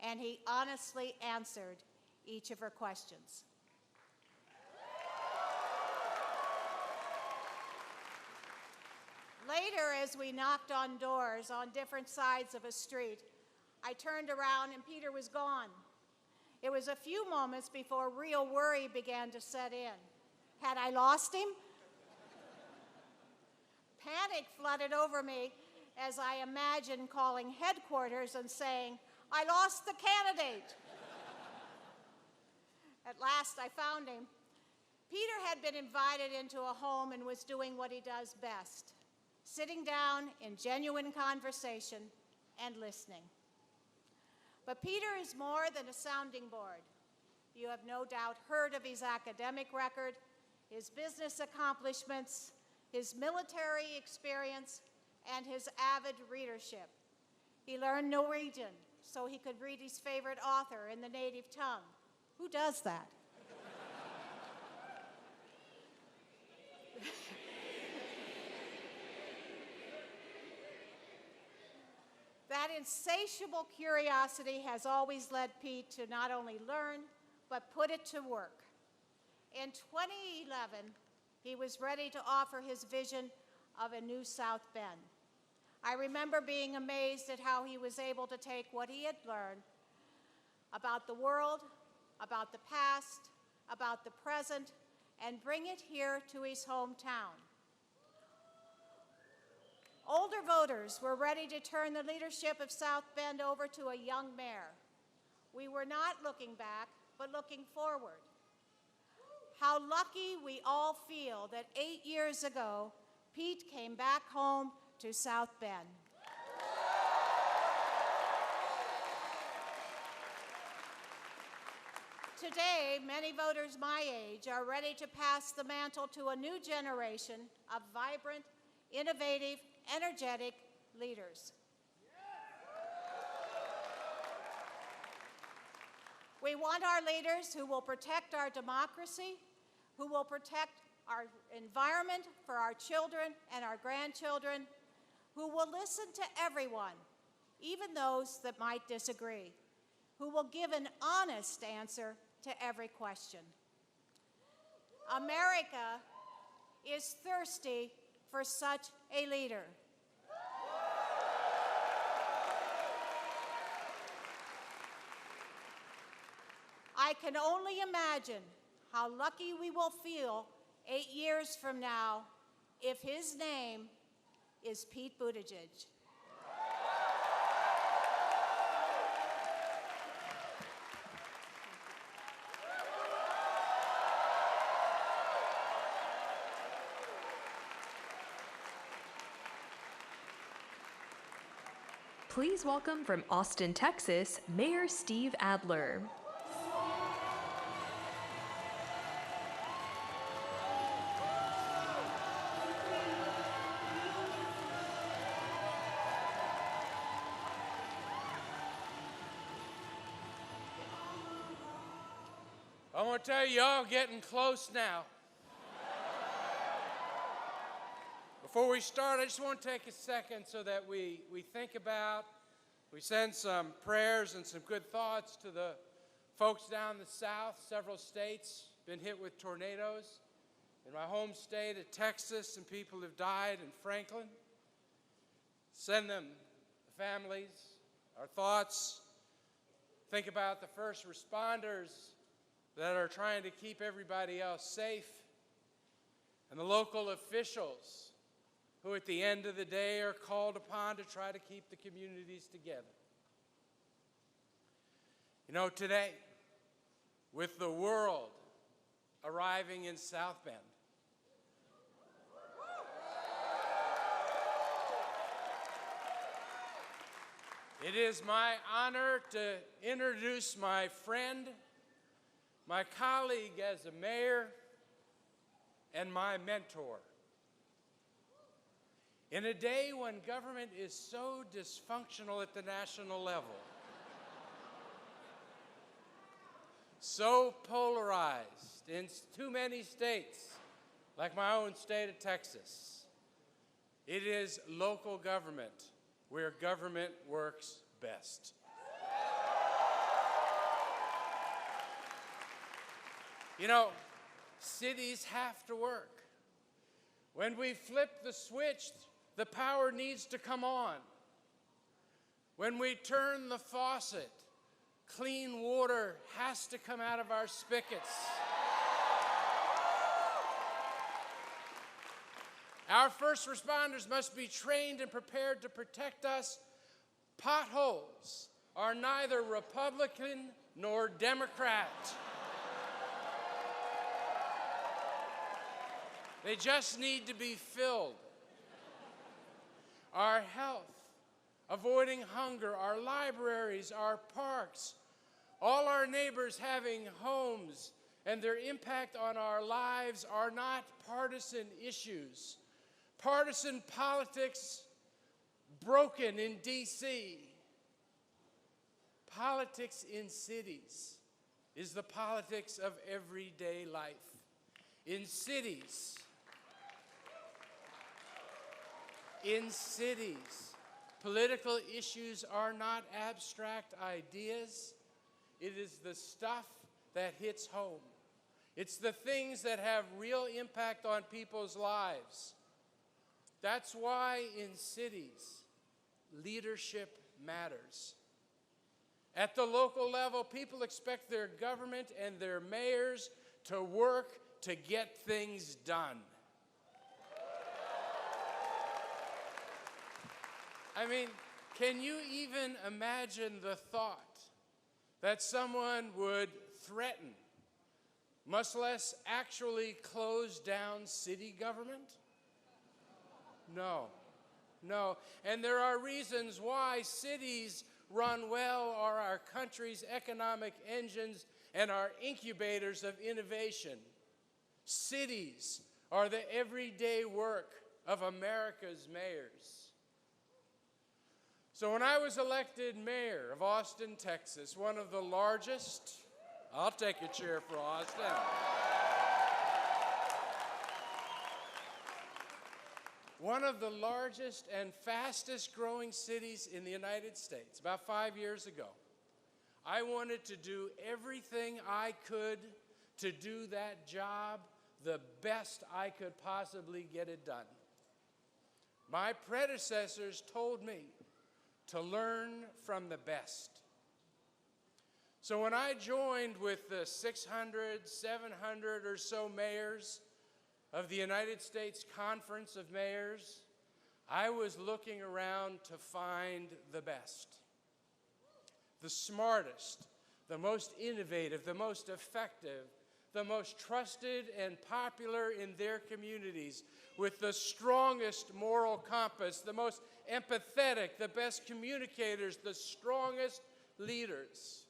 and he honestly answered each of her questions. Later, as we knocked on doors on different sides of a street, I turned around and Peter was gone. It was a few moments before real worry began to set in. Had I lost him? Panic flooded over me as I imagined calling headquarters and saying, I lost the candidate. At last, I found him. Peter had been invited into a home and was doing what he does best, sitting down in genuine conversation and listening. But Peter is more than a sounding board. You have no doubt heard of his academic record, his business accomplishments, his military experience, and his avid readership. He learned Norwegian so he could read his favorite author in the native tongue. Who does that? That insatiable curiosity has always led Pete to not only learn, but put it to work. In 2011, he was ready to offer his vision of a new South Bend. I remember being amazed at how he was able to take what he had learned about the world, about the past, about the present, and bring it here to his hometown. Older voters were ready to turn the leadership of South Bend over to a young mayor. We were not looking back, but looking forward. How lucky we all feel that 8 years ago, Pete came back home to South Bend. Today, many voters my age are ready to pass the mantle to a new generation of vibrant, innovative, energetic leaders. We want our leaders who will protect our democracy, who will protect our environment for our children and our grandchildren, who will listen to everyone, even those that might disagree, who will give an honest answer to every question. America is thirsty for such a leader. I can only imagine how lucky we will feel 8 years from now if his name is Pete Buttigieg. Please welcome from Austin, Texas, Mayor Steve Adler. I want to tell you, y'all getting close now. Before we start, I just want to take a second so that we think about, we send some prayers and some good thoughts to the folks down the south. Several states been hit with tornadoes. In my home state of Texas, some people have died in Franklin. Send them, the families, our thoughts. Think about the first responders that are trying to keep everybody else safe, and the local officials who at the end of the day are called upon to try to keep the communities together. You know, today, with the world arriving in South Bend, it is my honor to introduce my friend, my colleague as a mayor, and my mentor. In a day when government is so dysfunctional at the national level, so polarized in too many states, like my own state of Texas, it is local government where government works best. You know, cities have to work. When we flip the switch, the power needs to come on. When we turn the faucet, clean water has to come out of our spigots. Our first responders must be trained and prepared to protect us. Potholes are neither Republican nor Democrat. They just need to be filled. Our health, avoiding hunger, our libraries, our parks, all our neighbors having homes, and their impact on our lives are not partisan issues. Partisan politics broken in D.C. Politics in cities is the politics of everyday life. In cities, political issues are not abstract ideas. It is the stuff that hits home. It's the things that have real impact on people's lives. That's why in cities, leadership matters. At the local level, people expect their government and their mayors to work to get things done. I mean, can you even imagine the thought that someone would threaten, much less actually close down city government? No, no. And there are reasons why cities run well are our country's economic engines and our incubators of innovation. Cities are the everyday work of America's mayors. So when I was elected mayor of Austin, Texas, one of the largest, I'll take a cheer for Austin. One of the largest and fastest growing cities in the United States, about 5 years ago, I wanted to do everything I could to do that job the best I could possibly get it done. My predecessors told me to learn from the best. So when I joined with the 600, 700 or so mayors of the United States Conference of Mayors, I was looking around to find the best, the smartest, the most innovative, the most effective, the most trusted and popular in their communities, with the strongest moral compass, the most empathetic, the best communicators, the strongest leaders.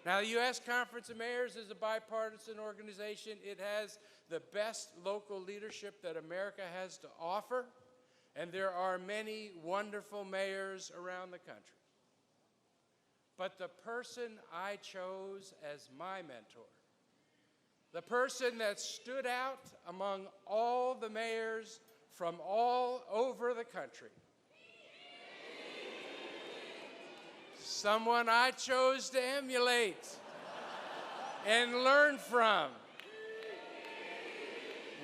Now, the U.S. Conference of Mayors is a bipartisan organization. It has the best local leadership that America has to offer, and there are many wonderful mayors around the country. But the person I chose as my mentor, the person that stood out among all the mayors from all over the country, someone I chose to emulate and learn from,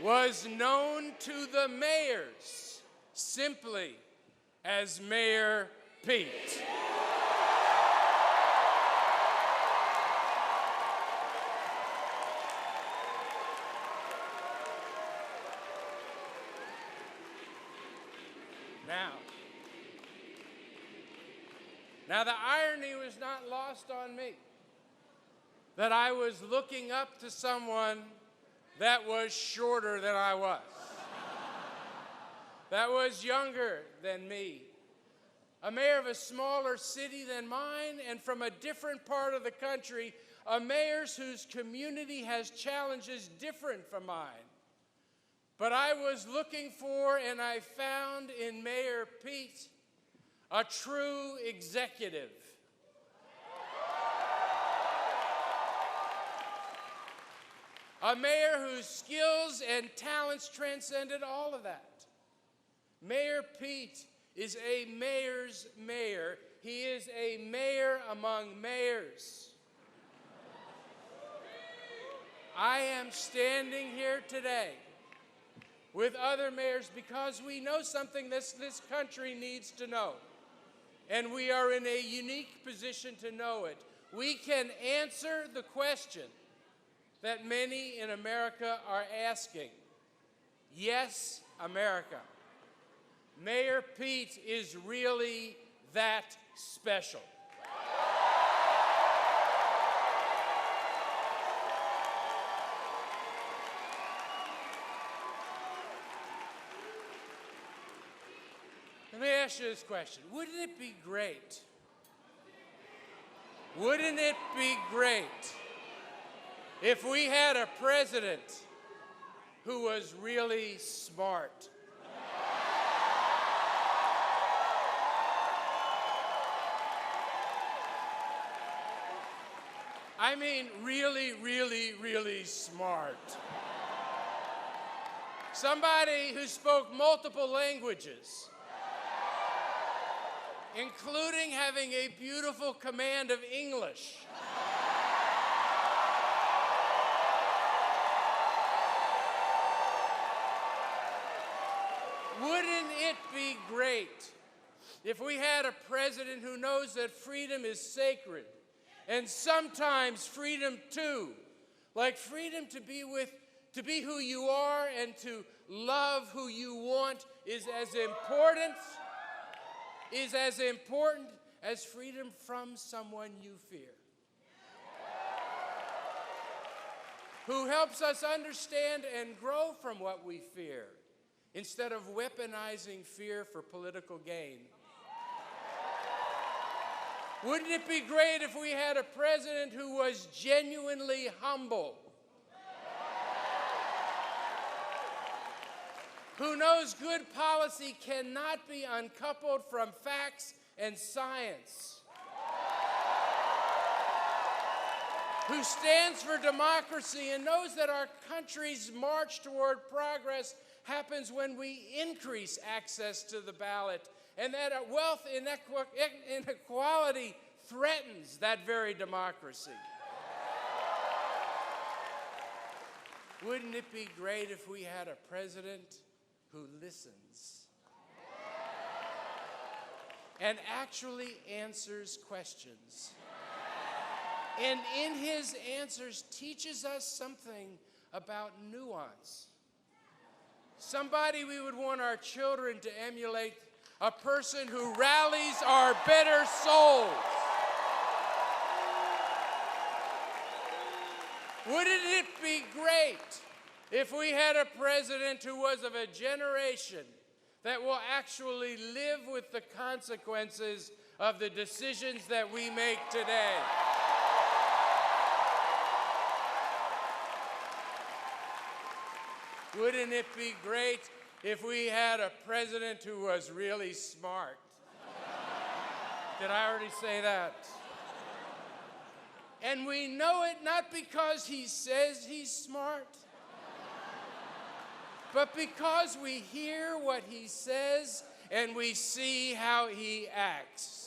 was known to the mayors simply as Mayor Pete. Now, the irony was not lost on me, that I was looking up to someone that was shorter than I was, that was younger than me, a mayor of a smaller city than mine, and from a different part of the country, a mayor whose community has challenges different from mine. But I was looking for, and I found in Mayor Pete, a true executive. A mayor whose skills and talents transcended all of that. Mayor Pete is a mayor's mayor. He is a mayor among mayors. I am standing here today with other mayors because we know something this country needs to know. And we are in a unique position to know it. We can answer the question that many in America are asking. Yes, America. Mayor Pete is really that special. Let me ask you this question. Wouldn't it be great? Wouldn't it be great if we had a president who was really smart? I mean, really, really, really smart. Somebody who spoke multiple languages, including having a beautiful command of English. Wouldn't it be great if we had a president who knows that freedom is sacred, and sometimes freedom too, like freedom to be who you are and to love who you want is as important as freedom from someone you fear. Who helps us understand and grow from what we fear, instead of weaponizing fear for political gain. Wouldn't it be great if we had a president who was genuinely humble? Who knows good policy cannot be uncoupled from facts and science? Who stands for democracy and knows that our country's march toward progress happens when we increase access to the ballot, and that wealth inequality threatens that very democracy. Wouldn't it be great if we had a president who listens and actually answers questions, and in his answers teaches us something about nuance? Somebody we would want our children to emulate, a person who rallies our bitter souls. Wouldn't it be great if we had a president who was of a generation that will actually live with the consequences of the decisions that we make today? Wouldn't it be great if we had a president who was really smart? Did I already say that? And we know it not because he says he's smart, but because we hear what he says and we see how he acts.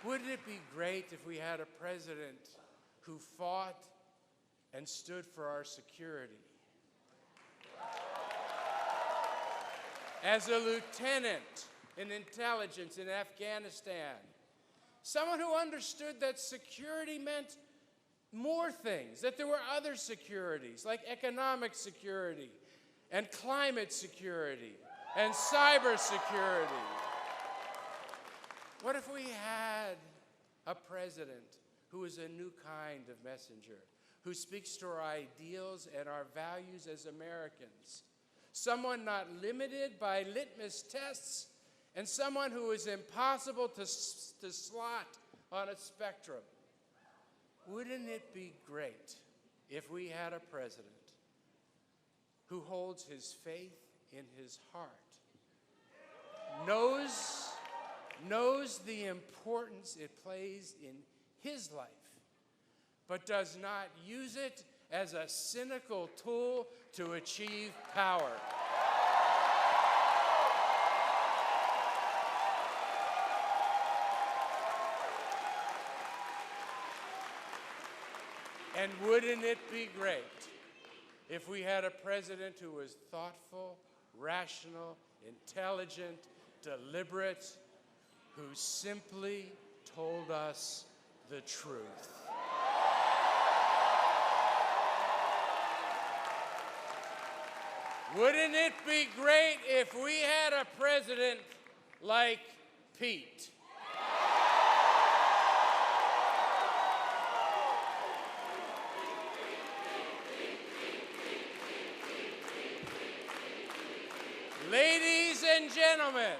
Wouldn't it be great if we had a president who fought and stood for our security? As a lieutenant in intelligence in Afghanistan, someone who understood that security meant more things, that there were other securities, like economic security and climate security and cyber security. What if we had a president who is a new kind of messenger, who speaks to our ideals and our values as Americans? Someone not limited by litmus tests, and someone who is impossible to slot on a spectrum. Wouldn't it be great if we had a president who holds his faith in his heart, knows the importance it plays in his life, but does not use it as a cynical tool to achieve power? And wouldn't it be great if we had a president who was thoughtful, rational, intelligent, deliberate, who simply told us the truth? Wouldn't it be great if we had a president like Pete? Ladies and gentlemen,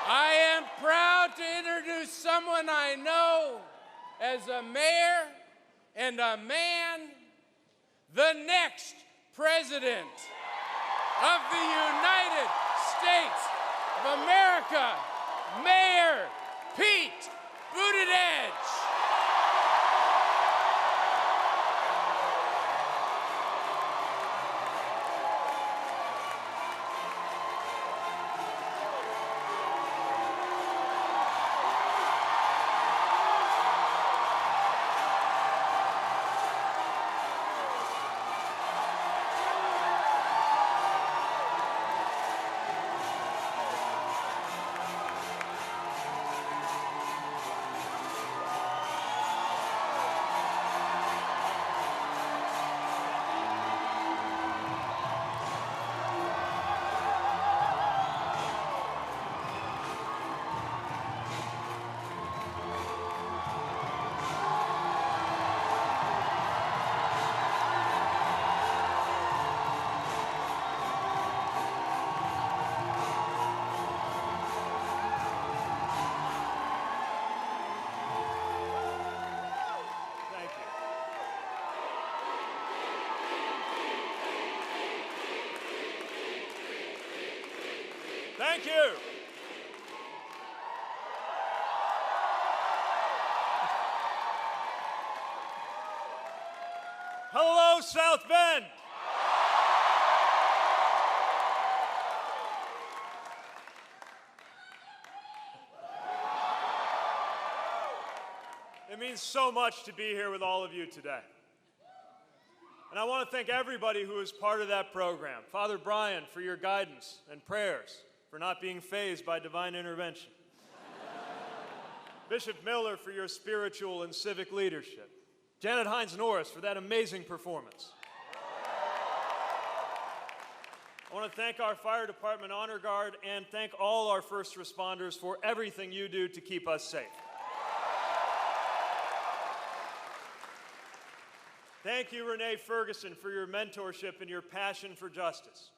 I am proud to introduce someone I know as a mayor and a man, the next president of the United States of America, Mayor Pete Buttigieg. Thank you. Hello, South Bend. It means so much to be here with all of you today. And I want to thank everybody who is part of that program. Father Brian, for your guidance and prayers, for not being fazed by divine intervention. Bishop Miller, for your spiritual and civic leadership. Janet Hines Norris, for that amazing performance. I want to thank our fire department honor guard and thank all our first responders for everything you do to keep us safe. Thank you, Renee Ferguson, for your mentorship and your passion for justice.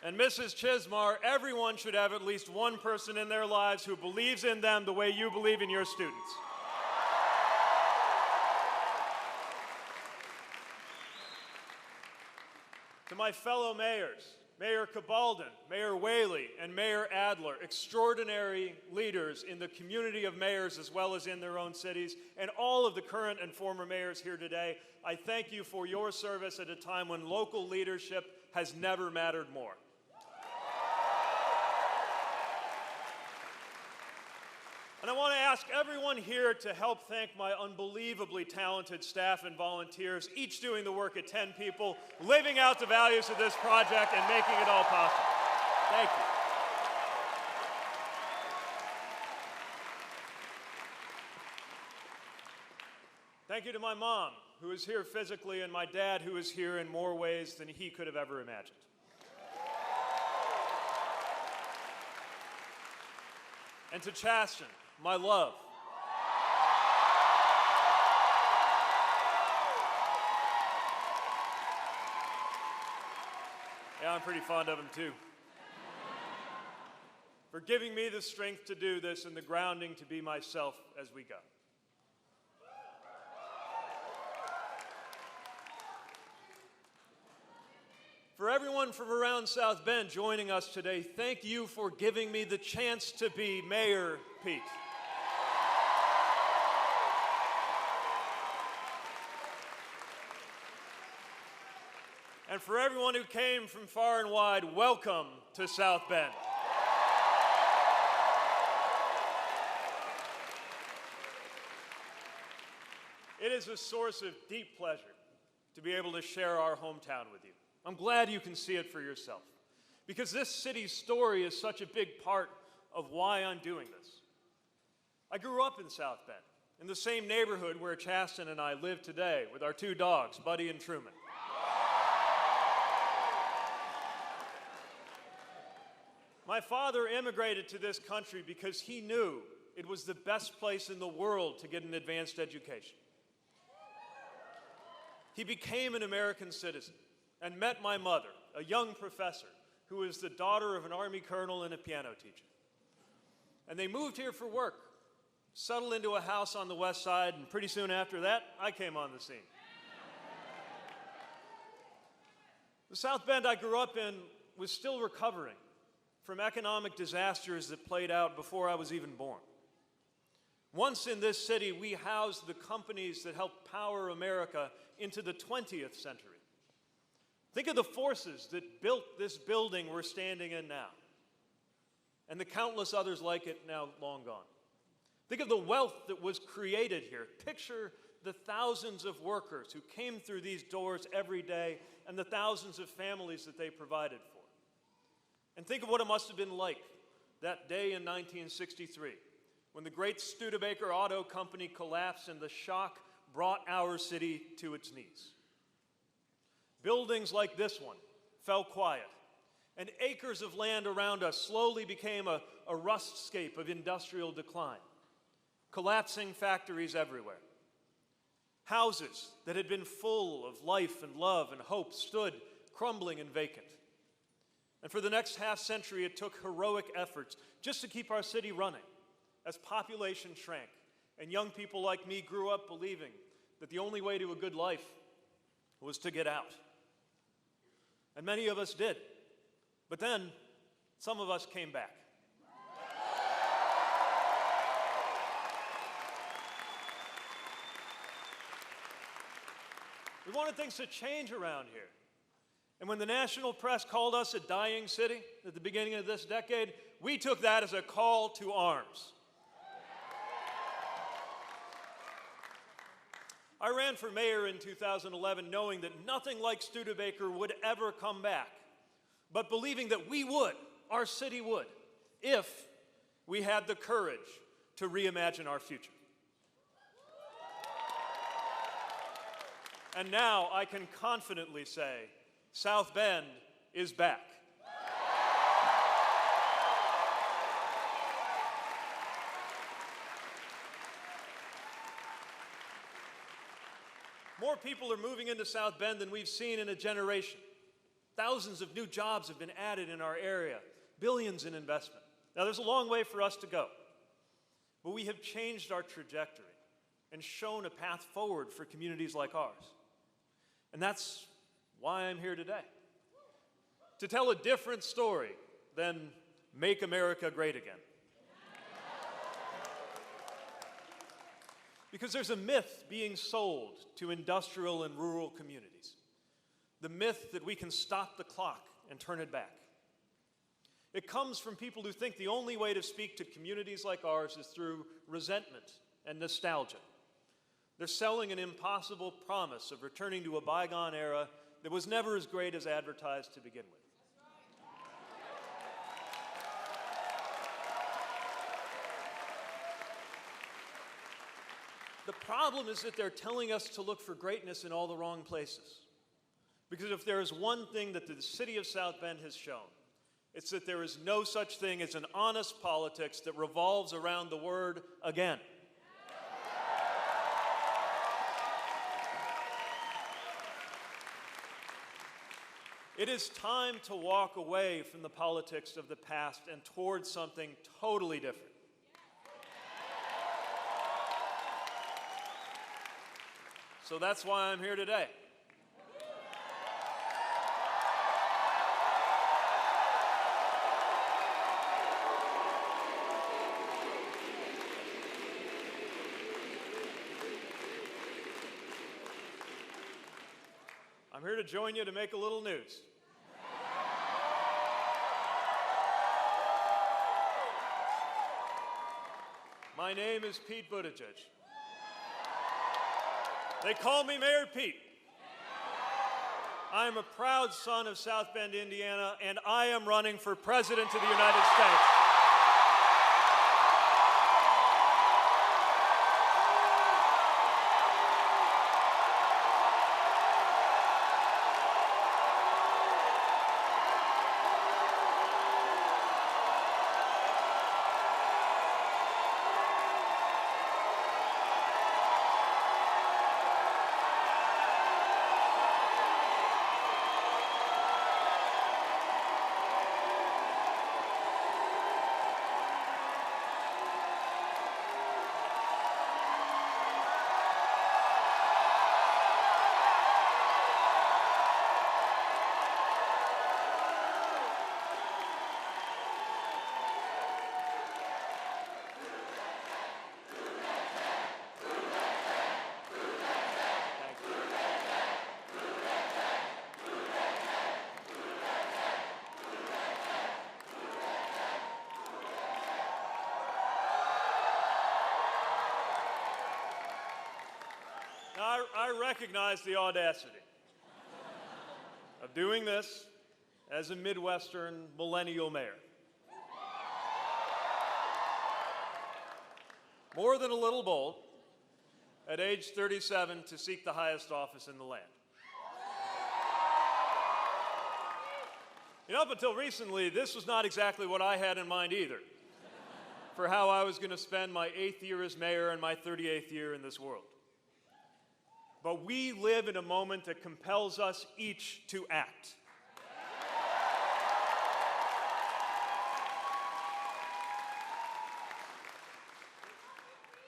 And Mrs. Chismar, everyone should have at least one person in their lives who believes in them the way you believe in your students. To my fellow mayors, Mayor Cabalden, Mayor Whaley, and Mayor Adler, extraordinary leaders in the community of mayors as well as in their own cities, and all of the current and former mayors here today, I thank you for your service at a time when local leadership has never mattered more. And I want to ask everyone here to help thank my unbelievably talented staff and volunteers, each doing the work of 10 people, living out the values of this project and making it all possible. Thank you. Thank you to my mom, who is here physically, and my dad, who is here in more ways than he could have ever imagined. And to Chasten, my love. Yeah, I'm pretty fond of him too. For giving me the strength to do this and the grounding to be myself as we go. For everyone from around South Bend joining us today, thank you for giving me the chance to be Mayor Pete. And for everyone who came from far and wide, welcome to South Bend. It is a source of deep pleasure to be able to share our hometown with you. I'm glad you can see it for yourself, because this city's story is such a big part of why I'm doing this. I grew up in South Bend, in the same neighborhood where Chasten and I live today with our two dogs, Buddy and Truman. My father immigrated to this country because he knew it was the best place in the world to get an advanced education. He became an American citizen and met my mother, a young professor who is the daughter of an Army colonel and a piano teacher. And they moved here for work, settled into a house on the west side, and pretty soon after that, I came on the scene. The South Bend I grew up in was still recovering from economic disasters that played out before I was even born. Once in this city, we housed the companies that helped power America into the 20th century. Think of the forces that built this building we're standing in now, and the countless others like it now long gone. Think of the wealth that was created here. Picture the thousands of workers who came through these doors every day and the thousands of families that they provided for. And think of what it must have been like that day in 1963 when the great Studebaker Auto Company collapsed and the shock brought our city to its knees. Buildings like this one fell quiet, and acres of land around us slowly became a rustscape of industrial decline, collapsing factories everywhere. Houses that had been full of life and love and hope stood crumbling and vacant. And for the next half-century, it took heroic efforts just to keep our city running as population shrank and young people like me grew up believing that the only way to a good life was to get out. And many of us did. But then, some of us came back. We wanted things to change around here. And when the national press called us a dying city at the beginning of this decade, we took that as a call to arms. I ran for mayor in 2011 knowing that nothing like Studebaker would ever come back, but believing that we would, our city would, if we had the courage to reimagine our future. And now I can confidently say, South Bend is back. More people are moving into South Bend than we've seen in a generation. Thousands of new jobs have been added in our area, billions in investment. Now, there's a long way for us to go, but we have changed our trajectory and shown a path forward for communities like ours. And that's why I'm here today, to tell a different story than Make America Great Again. Because there's a myth being sold to industrial and rural communities. The myth that we can stop the clock and turn it back. It comes from people who think the only way to speak to communities like ours is through resentment and nostalgia. They're selling an impossible promise of returning to a bygone era that was never as great as advertised to begin with. The problem is that they're telling us to look for greatness in all the wrong places. Because if there is one thing that the city of South Bend has shown, it's that there is no such thing as an honest politics that revolves around the word again. It is time to walk away from the politics of the past and towards something totally different. So that's why I'm here today. I'm here to join you to make a little news. My name is Pete Buttigieg. They call me Mayor Pete. I am a proud son of South Bend, Indiana, and I am running for President of the United States. Now, I recognize the audacity of doing this as a Midwestern millennial mayor. More than a little bold, at age 37, to seek the highest office in the land. You know, up until recently, this was not exactly what I had in mind either, for how I was going to spend my 8th year as mayor and my 38th year in this world. But we live in a moment that compels us each to act.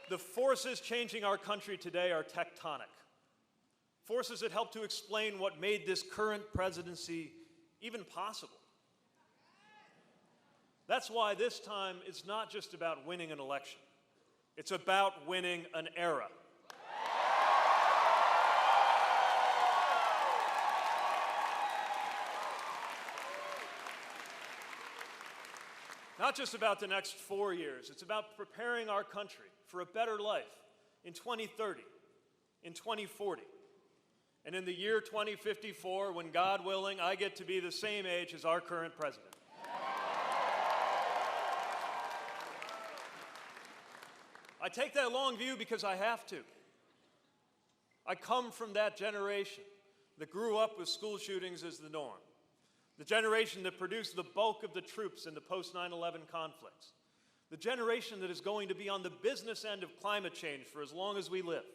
The forces changing our country today are tectonic. Forces that help to explain what made this current presidency even possible. That's why this time it's not just about winning an election. It's about winning an era. Not just about the next 4 years. It's about preparing our country for a better life in 2030, in 2040, and in the year 2054, when, God willing, I get to be the same age as our current president. I take that long view because I have to. I come from that generation that grew up with school shootings as the norm. The generation that produced the bulk of the troops in the post-9/11 conflicts. The generation that is going to be on the business end of climate change for as long as we live.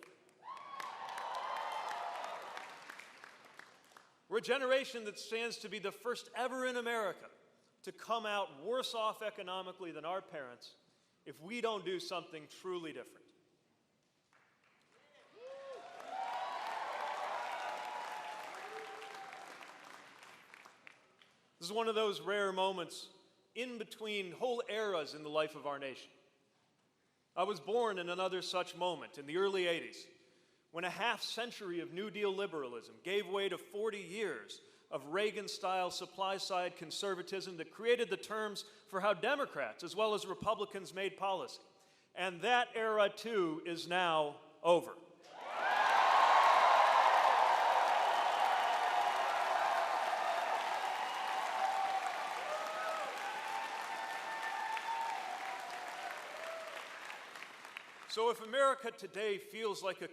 We're a generation that stands to be the first ever in America to come out worse off economically than our parents if we don't do something truly different. This is one of those rare moments in between whole eras in the life of our nation. I was born in another such moment in the early 80s, when a half-century of New Deal liberalism gave way to 40 years of Reagan-style supply-side conservatism that created the terms for how Democrats as well as Republicans made policy. And that era, too, is now over. So if America today feels like a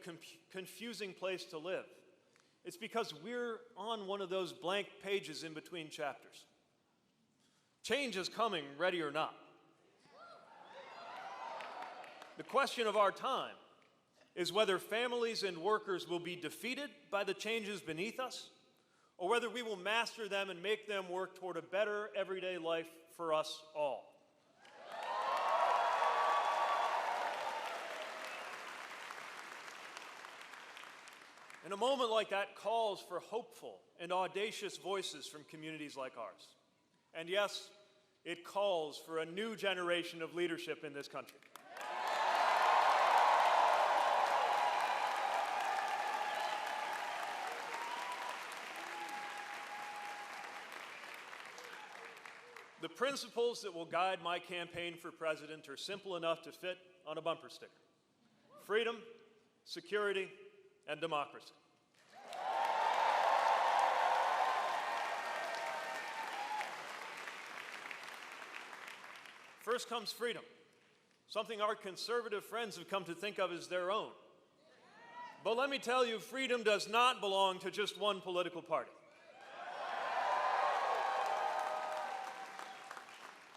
confusing place to live, it's because we're on one of those blank pages in between chapters. Change is coming, ready or not. The question of our time is whether families and workers will be defeated by the changes beneath us, or whether we will master them and make them work toward a better everyday life for us all. And a moment like that calls for hopeful and audacious voices from communities like ours. And yes, it calls for a new generation of leadership in this country. The principles that will guide my campaign for president are simple enough to fit on a bumper sticker: freedom, security, and democracy. First comes freedom, something our conservative friends have come to think of as their own. But let me tell you, freedom does not belong to just one political party.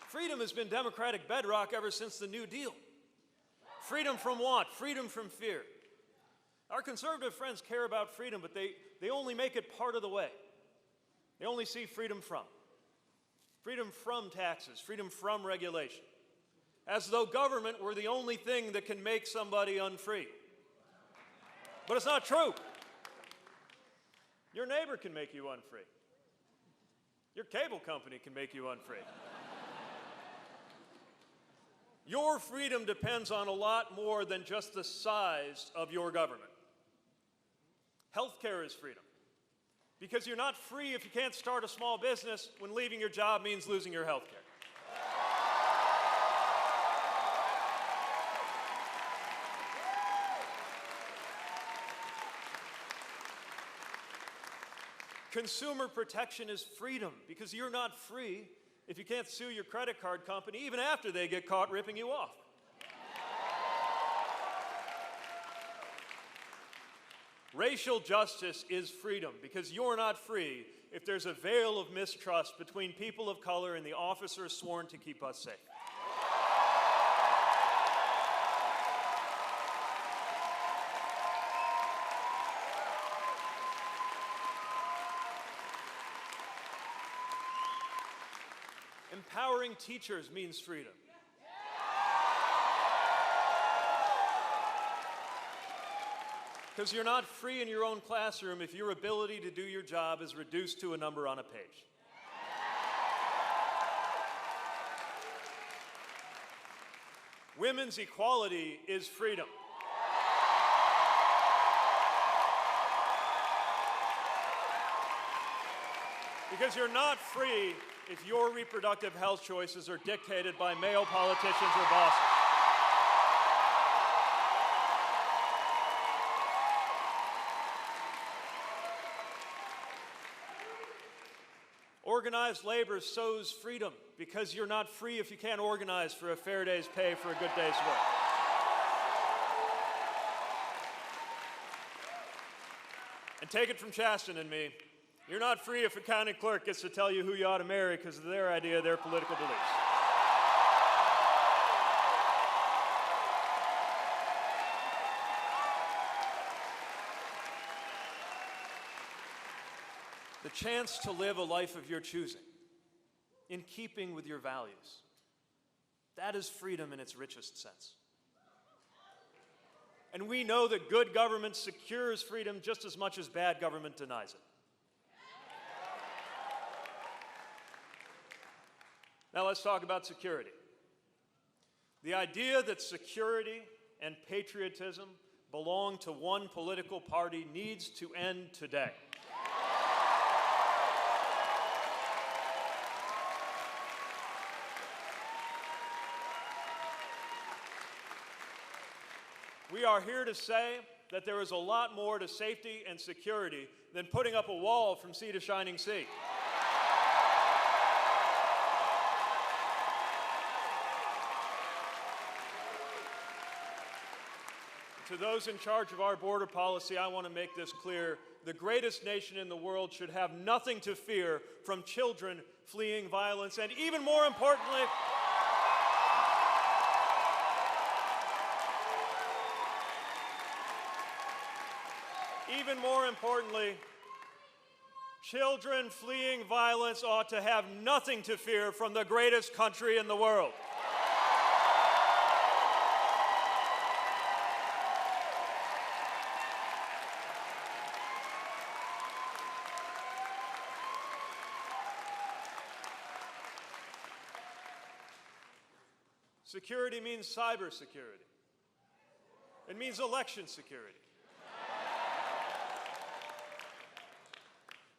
Freedom has been democratic bedrock ever since the New Deal. Freedom from what? Freedom from fear. Our conservative friends care about freedom, but they only make it part of the way. They only see freedom from. Freedom from taxes, freedom from regulation. As though government were the only thing that can make somebody unfree. But it's not true. Your neighbor can make you unfree. Your cable company can make you unfree. Your freedom depends on a lot more than just the size of your government. Healthcare is freedom. Because you're not free if you can't start a small business when leaving your job means losing your health care. Consumer protection is freedom, because you're not free if you can't sue your credit card company even after they get caught ripping you off. Racial justice is freedom, because you're not free if there's a veil of mistrust between people of color and the officers sworn to keep us safe. Empowering teachers means freedom. Because you're not free in your own classroom if your ability to do your job is reduced to a number on a page. Women's equality is freedom. Because you're not free if your reproductive health choices are dictated by male politicians or bosses. Organized labor sows freedom because you're not free if you can't organize for a fair day's pay for a good day's work. And take it from Chasten and me, you're not free if a county clerk gets to tell you who you ought to marry because of their idea of their political beliefs. The chance to live a life of your choosing, in keeping with your values. That is freedom in its richest sense. And we know that good government secures freedom just as much as bad government denies it. Now let's talk about security. The idea that security and patriotism belong to one political party needs to end today. We are here to say that there is a lot more to safety and security than putting up a wall from sea to shining sea. To those in charge of our border policy, I want to make this clear. The greatest nation in the world should have nothing to fear from children fleeing violence, and even more importantly, children fleeing violence ought to have nothing to fear from the greatest country in the world. Security means cybersecurity. It means election security.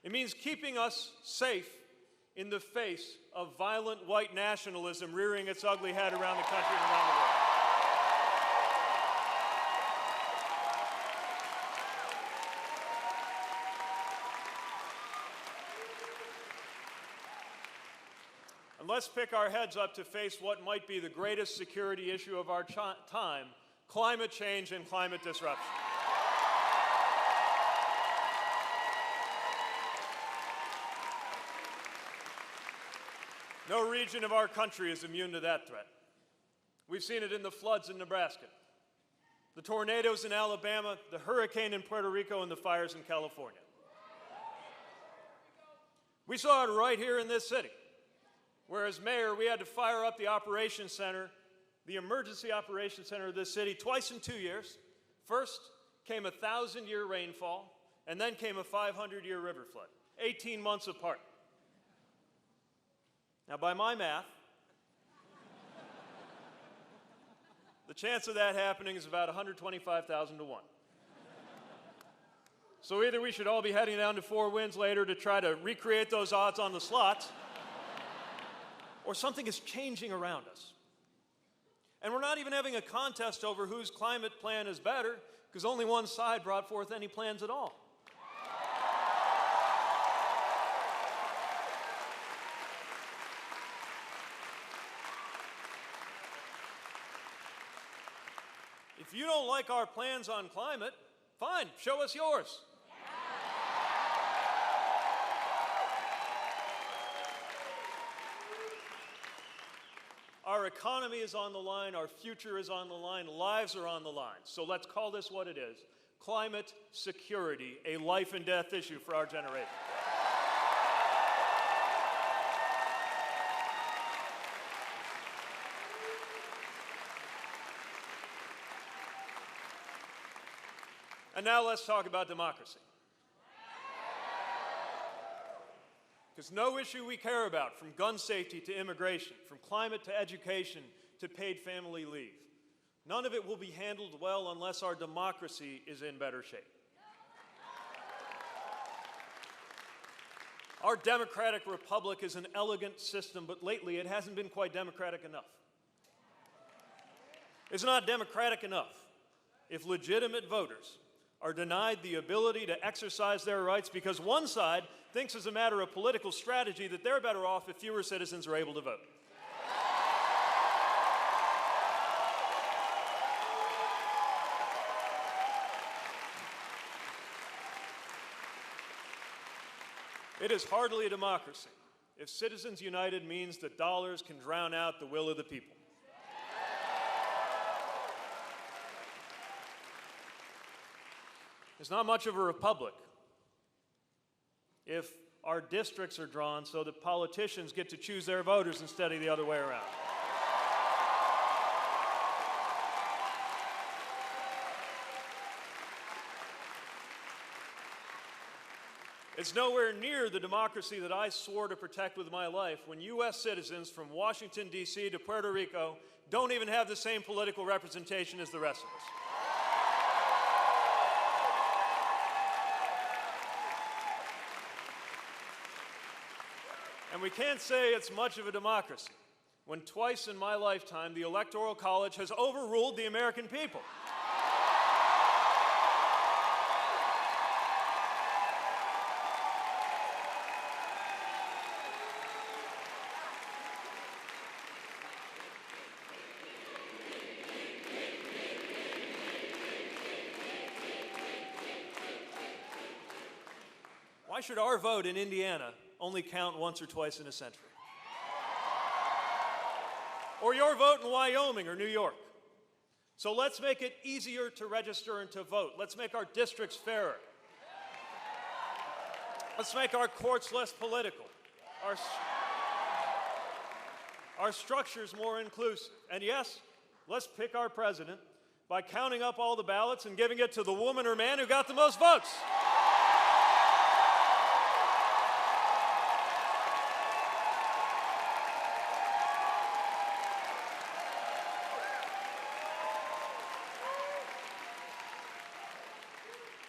It means keeping us safe in the face of violent white nationalism rearing its ugly head around the country and around the world. And let's pick our heads up to face what might be the greatest security issue of our time, climate change and climate disruption. No region of our country is immune to that threat. We've seen it in the floods in Nebraska, the tornadoes in Alabama, the hurricane in Puerto Rico, and the fires in California. We saw it right here in this city, where as mayor, we had to fire up the operations center, the emergency operations center of this city twice in 2 years. First came a 1,000-year rainfall, and then came a 500-year river flood, 18 months apart. Now, by my math, the chance of that happening is about 125,000 to 1. So either we should all be heading down to Four Winds later to try to recreate those odds on the slots, or something is changing around us. And we're not even having a contest over whose climate plan is better, because only one side brought forth any plans at all. If you don't like our plans on climate, fine, show us yours. Our economy is on the line, our future is on the line, lives are on the line. So let's call this what it is: climate security, a life and death issue for our generation. And now let's talk about democracy. Because no issue we care about, from gun safety to immigration, from climate to education to paid family leave, None of it will be handled well unless our democracy is in better shape. Our democratic republic is an elegant system, but lately it hasn't been quite democratic enough. It's not democratic enough if legitimate voters are denied the ability to exercise their rights because one side thinks as a matter of political strategy that they're better off if fewer citizens are able to vote. It is hardly a democracy if Citizens United means that dollars can drown out the will of the people. It's not much of a republic if our districts are drawn so that politicians get to choose their voters instead of the other way around. It's nowhere near the democracy that I swore to protect with my life when U.S. citizens from Washington, D.C. to Puerto Rico don't even have the same political representation as the rest of us. And we can't say it's much of a democracy when twice in my lifetime the Electoral College has overruled the American people. Why should our vote in Indiana only count once or twice in a century? Or your vote in Wyoming or New York? So let's make it easier to register and to vote. Let's make our districts fairer. Let's make our courts less political. Our structures more inclusive. And yes, let's pick our president by counting up all the ballots and giving it to the woman or man who got the most votes.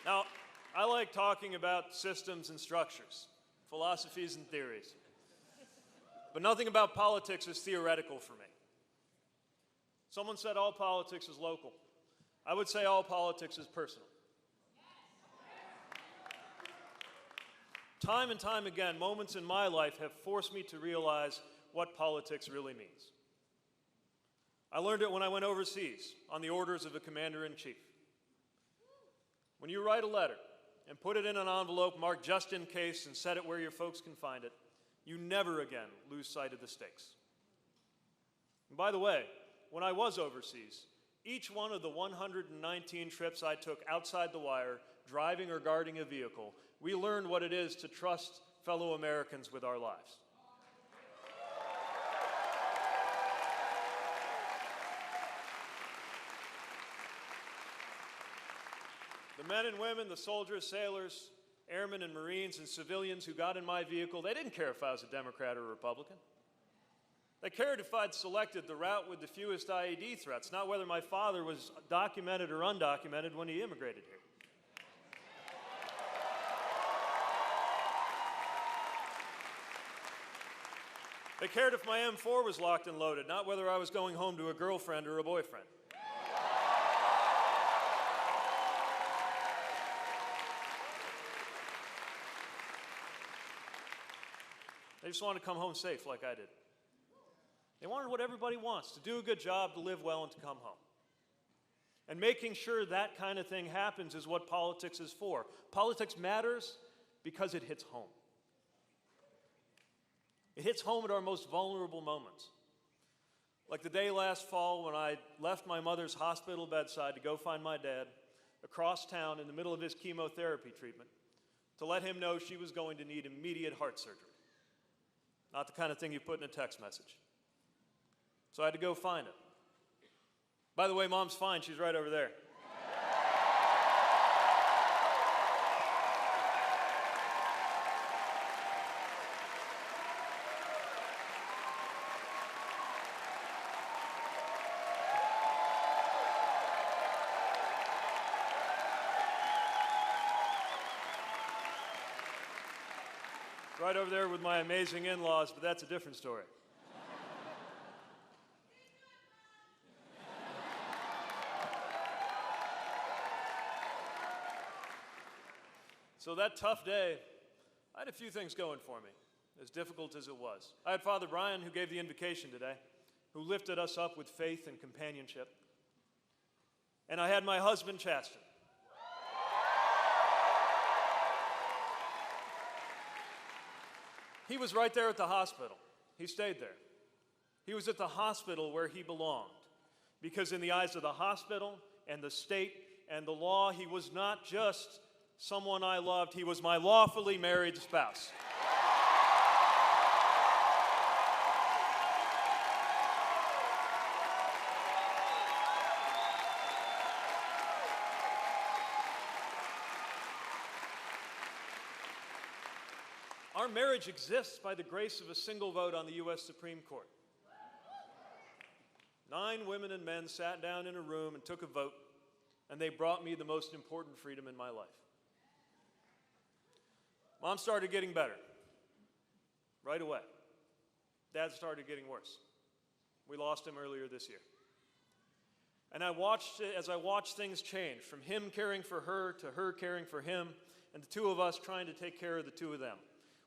Now, I like talking about systems and structures, philosophies and theories, but nothing about politics is theoretical for me. Someone said all politics is local. I would say all politics is personal. Time and time again, moments in my life have forced me to realize what politics really means. I learned it when I went overseas on the orders of the commander-in-chief. When you write a letter and put it in an envelope marked just in case and set it where your folks can find it, you never again lose sight of the stakes. And by the way, when I was overseas, each one of the 119 trips I took outside the wire, driving or guarding a vehicle, we learned what it is to trust fellow Americans with our lives. The men and women, the soldiers, sailors, airmen and Marines and civilians who got in my vehicle, they didn't care if I was a Democrat or a Republican. They cared if I'd selected the route with the fewest IED threats, not whether my father was documented or undocumented when he immigrated here. They cared if my M4 was locked and loaded, not whether I was going home to a girlfriend or a boyfriend. They just wanted to come home safe like I did. They wanted what everybody wants, to do a good job, to live well, and to come home. And making sure that kind of thing happens is what politics is for. Politics matters because it hits home. It hits home at our most vulnerable moments. Like the day last fall when I left my mother's hospital bedside to go find my dad across town in the middle of his chemotherapy treatment to let him know she was going to need immediate heart surgery. Not the kind of thing you put in a text message. So I had to go find him. By the way, Mom's fine. She's right over there. right over there with my amazing in-laws, but that's a different story. So that tough day, I had a few things going for me, as difficult as it was. I had Father Brian, who gave the invocation today, who lifted us up with faith and companionship. And I had my husband, Chasten. He was right there at the hospital. He stayed there. He was at the hospital where he belonged, because in the eyes of the hospital and the state and the law, he was not just someone I loved, he was my lawfully married spouse. Our marriage exists by the grace of a single vote on the U.S. Supreme Court. 9 women and men sat down in a room and took a vote, and they brought me the most important freedom in my life. Mom started getting better right away. Dad started getting worse. We lost him earlier this year. And as I watched things change, from him caring for her to her caring for him, and the two of us trying to take care of the two of them.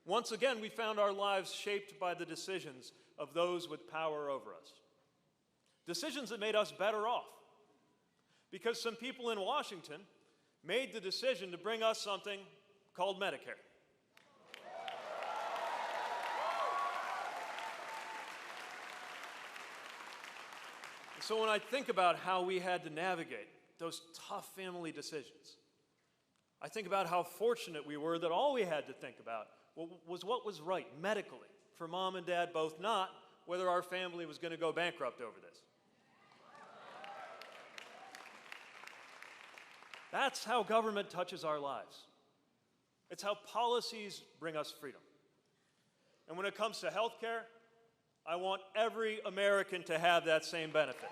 Once again, we found our lives shaped by the decisions of those with power over us. Decisions that made us better off. Because some people in Washington made the decision to bring us something called Medicare. So when I think about how we had to navigate those tough family decisions, I think about how fortunate we were that all we had to think about was what was right medically for Mom and Dad both, not whether our family was going to go bankrupt over this. That's how government touches our lives. It's how policies bring us freedom. And when it comes to health care, I want every American to have that same benefit.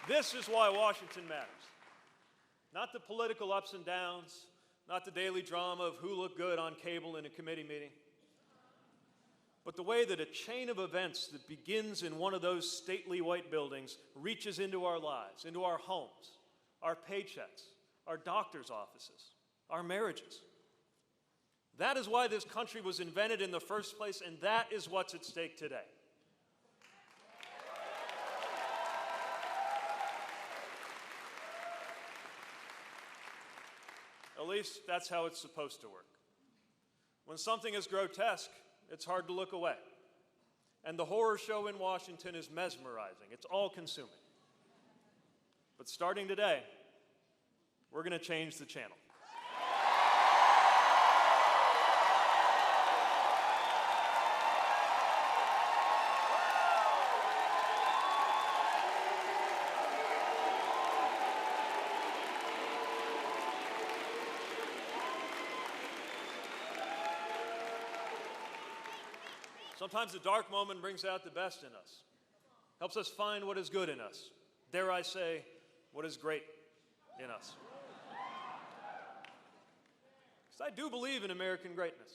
This is why Washington matters. Not the political ups and downs, not the daily drama of who looked good on cable in a committee meeting, but the way that a chain of events that begins in one of those stately white buildings reaches into our lives, into our homes, our paychecks, our doctor's offices, our marriages. That is why this country was invented in the first place, and that is what's at stake today. At least that's how it's supposed to work. When something is grotesque, it's hard to look away. And the horror show in Washington is mesmerizing. It's all-consuming. But starting today, we're going to change the channel. Sometimes the dark moment brings out the best in us, helps us find what is good in us. Dare I say, what is great in us. Because I do believe in American greatness.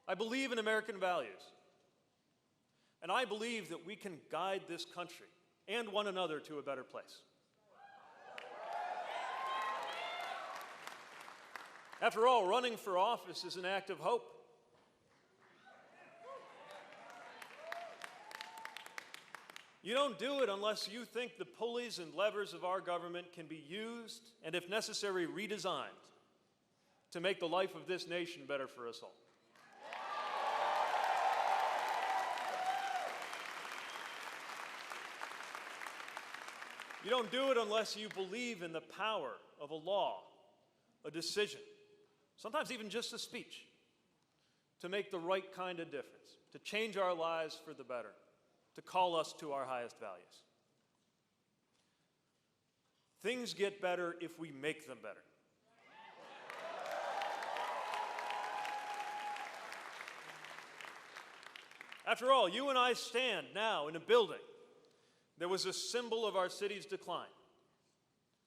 I believe in American values. And I believe that we can guide this country and one another to a better place. After all, running for office is an act of hope. You don't do it unless you think the pulleys and levers of our government can be used and, if necessary, redesigned to make the life of this nation better for us all. You don't do it unless you believe in the power of a law, a decision, sometimes even just a speech, to make the right kind of difference, to change our lives for the better, to call us to our highest values. Things get better if we make them better. After all, you and I stand now in a building that was a symbol of our city's decline,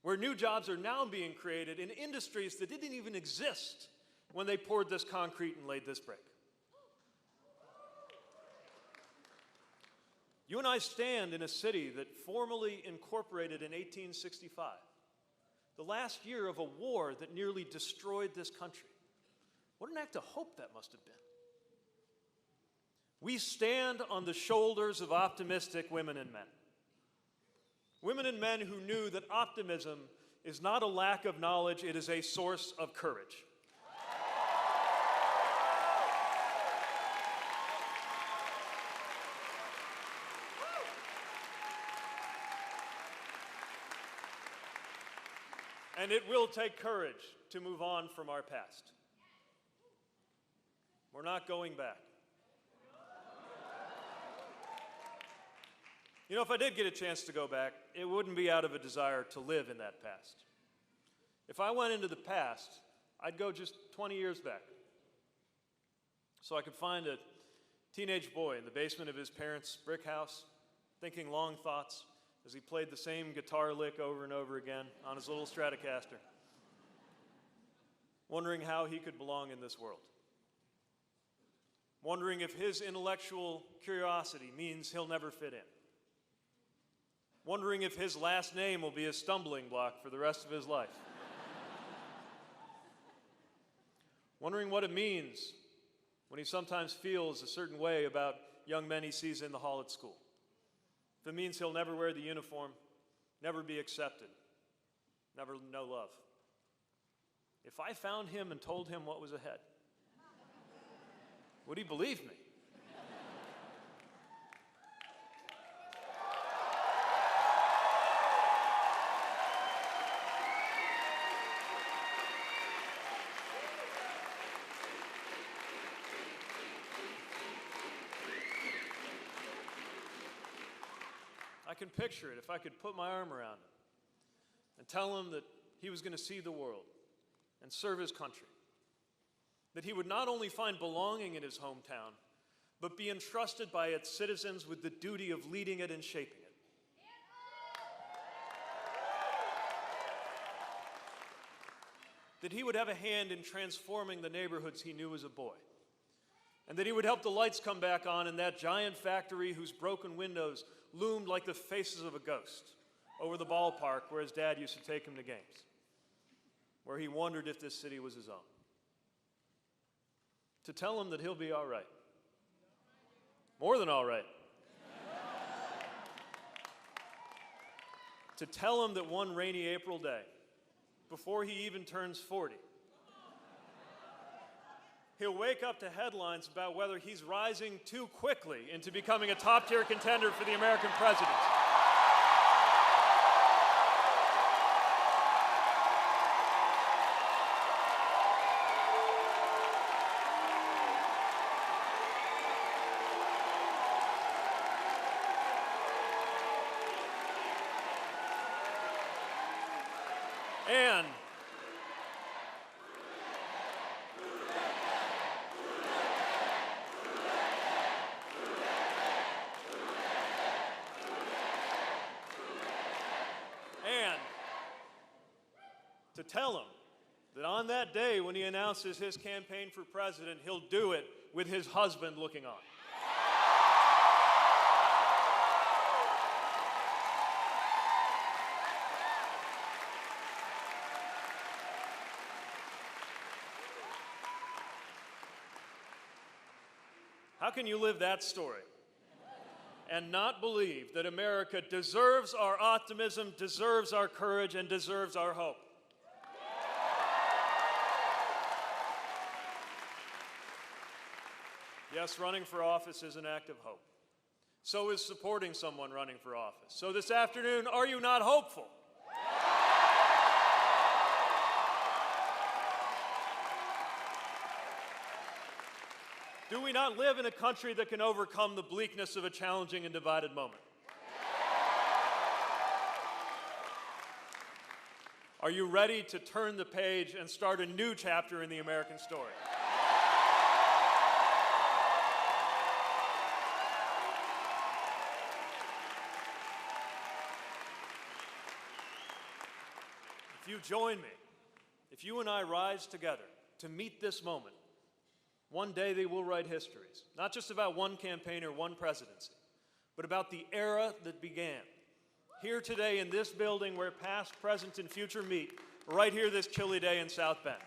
where new jobs are now being created in industries that didn't even exist when they poured this concrete and laid this brick. You and I stand in a city that formally incorporated in 1865, the last year of a war that nearly destroyed this country. What an act of hope that must have been. We stand on the shoulders of optimistic women and men. Women and men who knew that optimism is not a lack of knowledge, it is a source of courage. And it will take courage to move on from our past. We're not going back. You know, if I did get a chance to go back, it wouldn't be out of a desire to live in that past. If I went into the past, I'd go just 20 years back. So I could find a teenage boy in the basement of his parents' brick house, thinking long thoughts as he played the same guitar lick over and over again on his little Stratocaster, wondering how he could belong in this world. Wondering if his intellectual curiosity means he'll never fit in. Wondering if his last name will be a stumbling block for the rest of his life. Wondering what it means when he sometimes feels a certain way about young men he sees in the hall at school. If it means he'll never wear the uniform, never be accepted, never know love. If I found him and told him what was ahead, would he believe me? I can picture it if I could put my arm around him and tell him that he was going to see the world and serve his country. That he would not only find belonging in his hometown, but be entrusted by its citizens with the duty of leading it and shaping it. That he would have a hand in transforming the neighborhoods he knew as a boy. And that he would help the lights come back on in that giant factory whose broken windows loomed like the faces of a ghost over the ballpark where his dad used to take him to games, where he wondered if this city was his own. To tell him that he'll be all right. More than all right. To tell him that one rainy April day, before he even turns 40, he'll wake up to headlines about whether he's rising too quickly into becoming a top-tier contender for the American presidency. And to tell him that on that day when he announces his campaign for president, he'll do it with his husband looking on. How can you live that story and not believe that America deserves our optimism, deserves our courage, and deserves our hope? Yes, running for office is an act of hope. So is supporting someone running for office. So this afternoon, are you not hopeful? Do we not live in a country that can overcome the bleakness of a challenging and divided moment? Are you ready to turn the page and start a new chapter in the American story? If you join me, if you and I rise together to meet this moment, one day they will write histories, not just about one campaign or one presidency, but about the era that began. Here today in this building where past, present, and future meet, right here this chilly day in South Bend.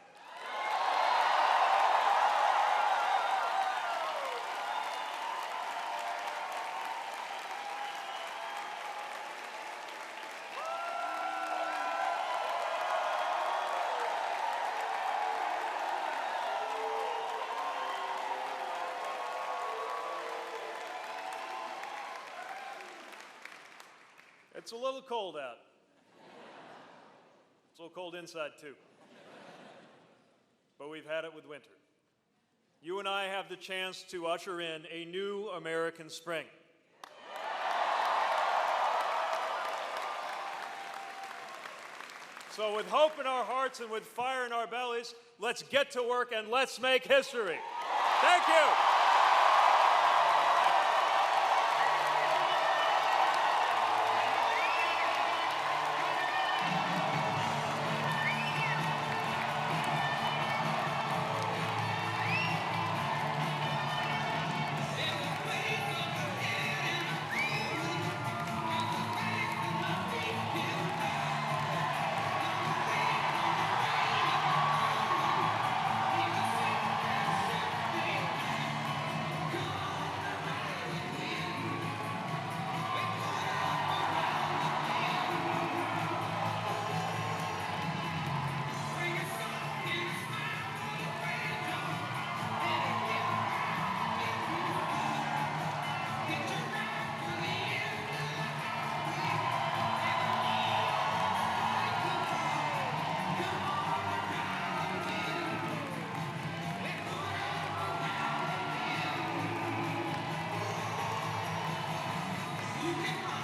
It's a little cold out. It's a little cold inside, too. But we've had it with winter. You and I have the chance to usher in a new American spring. So with hope in our hearts and with fire in our bellies, let's get to work and let's make history. Thank you. You can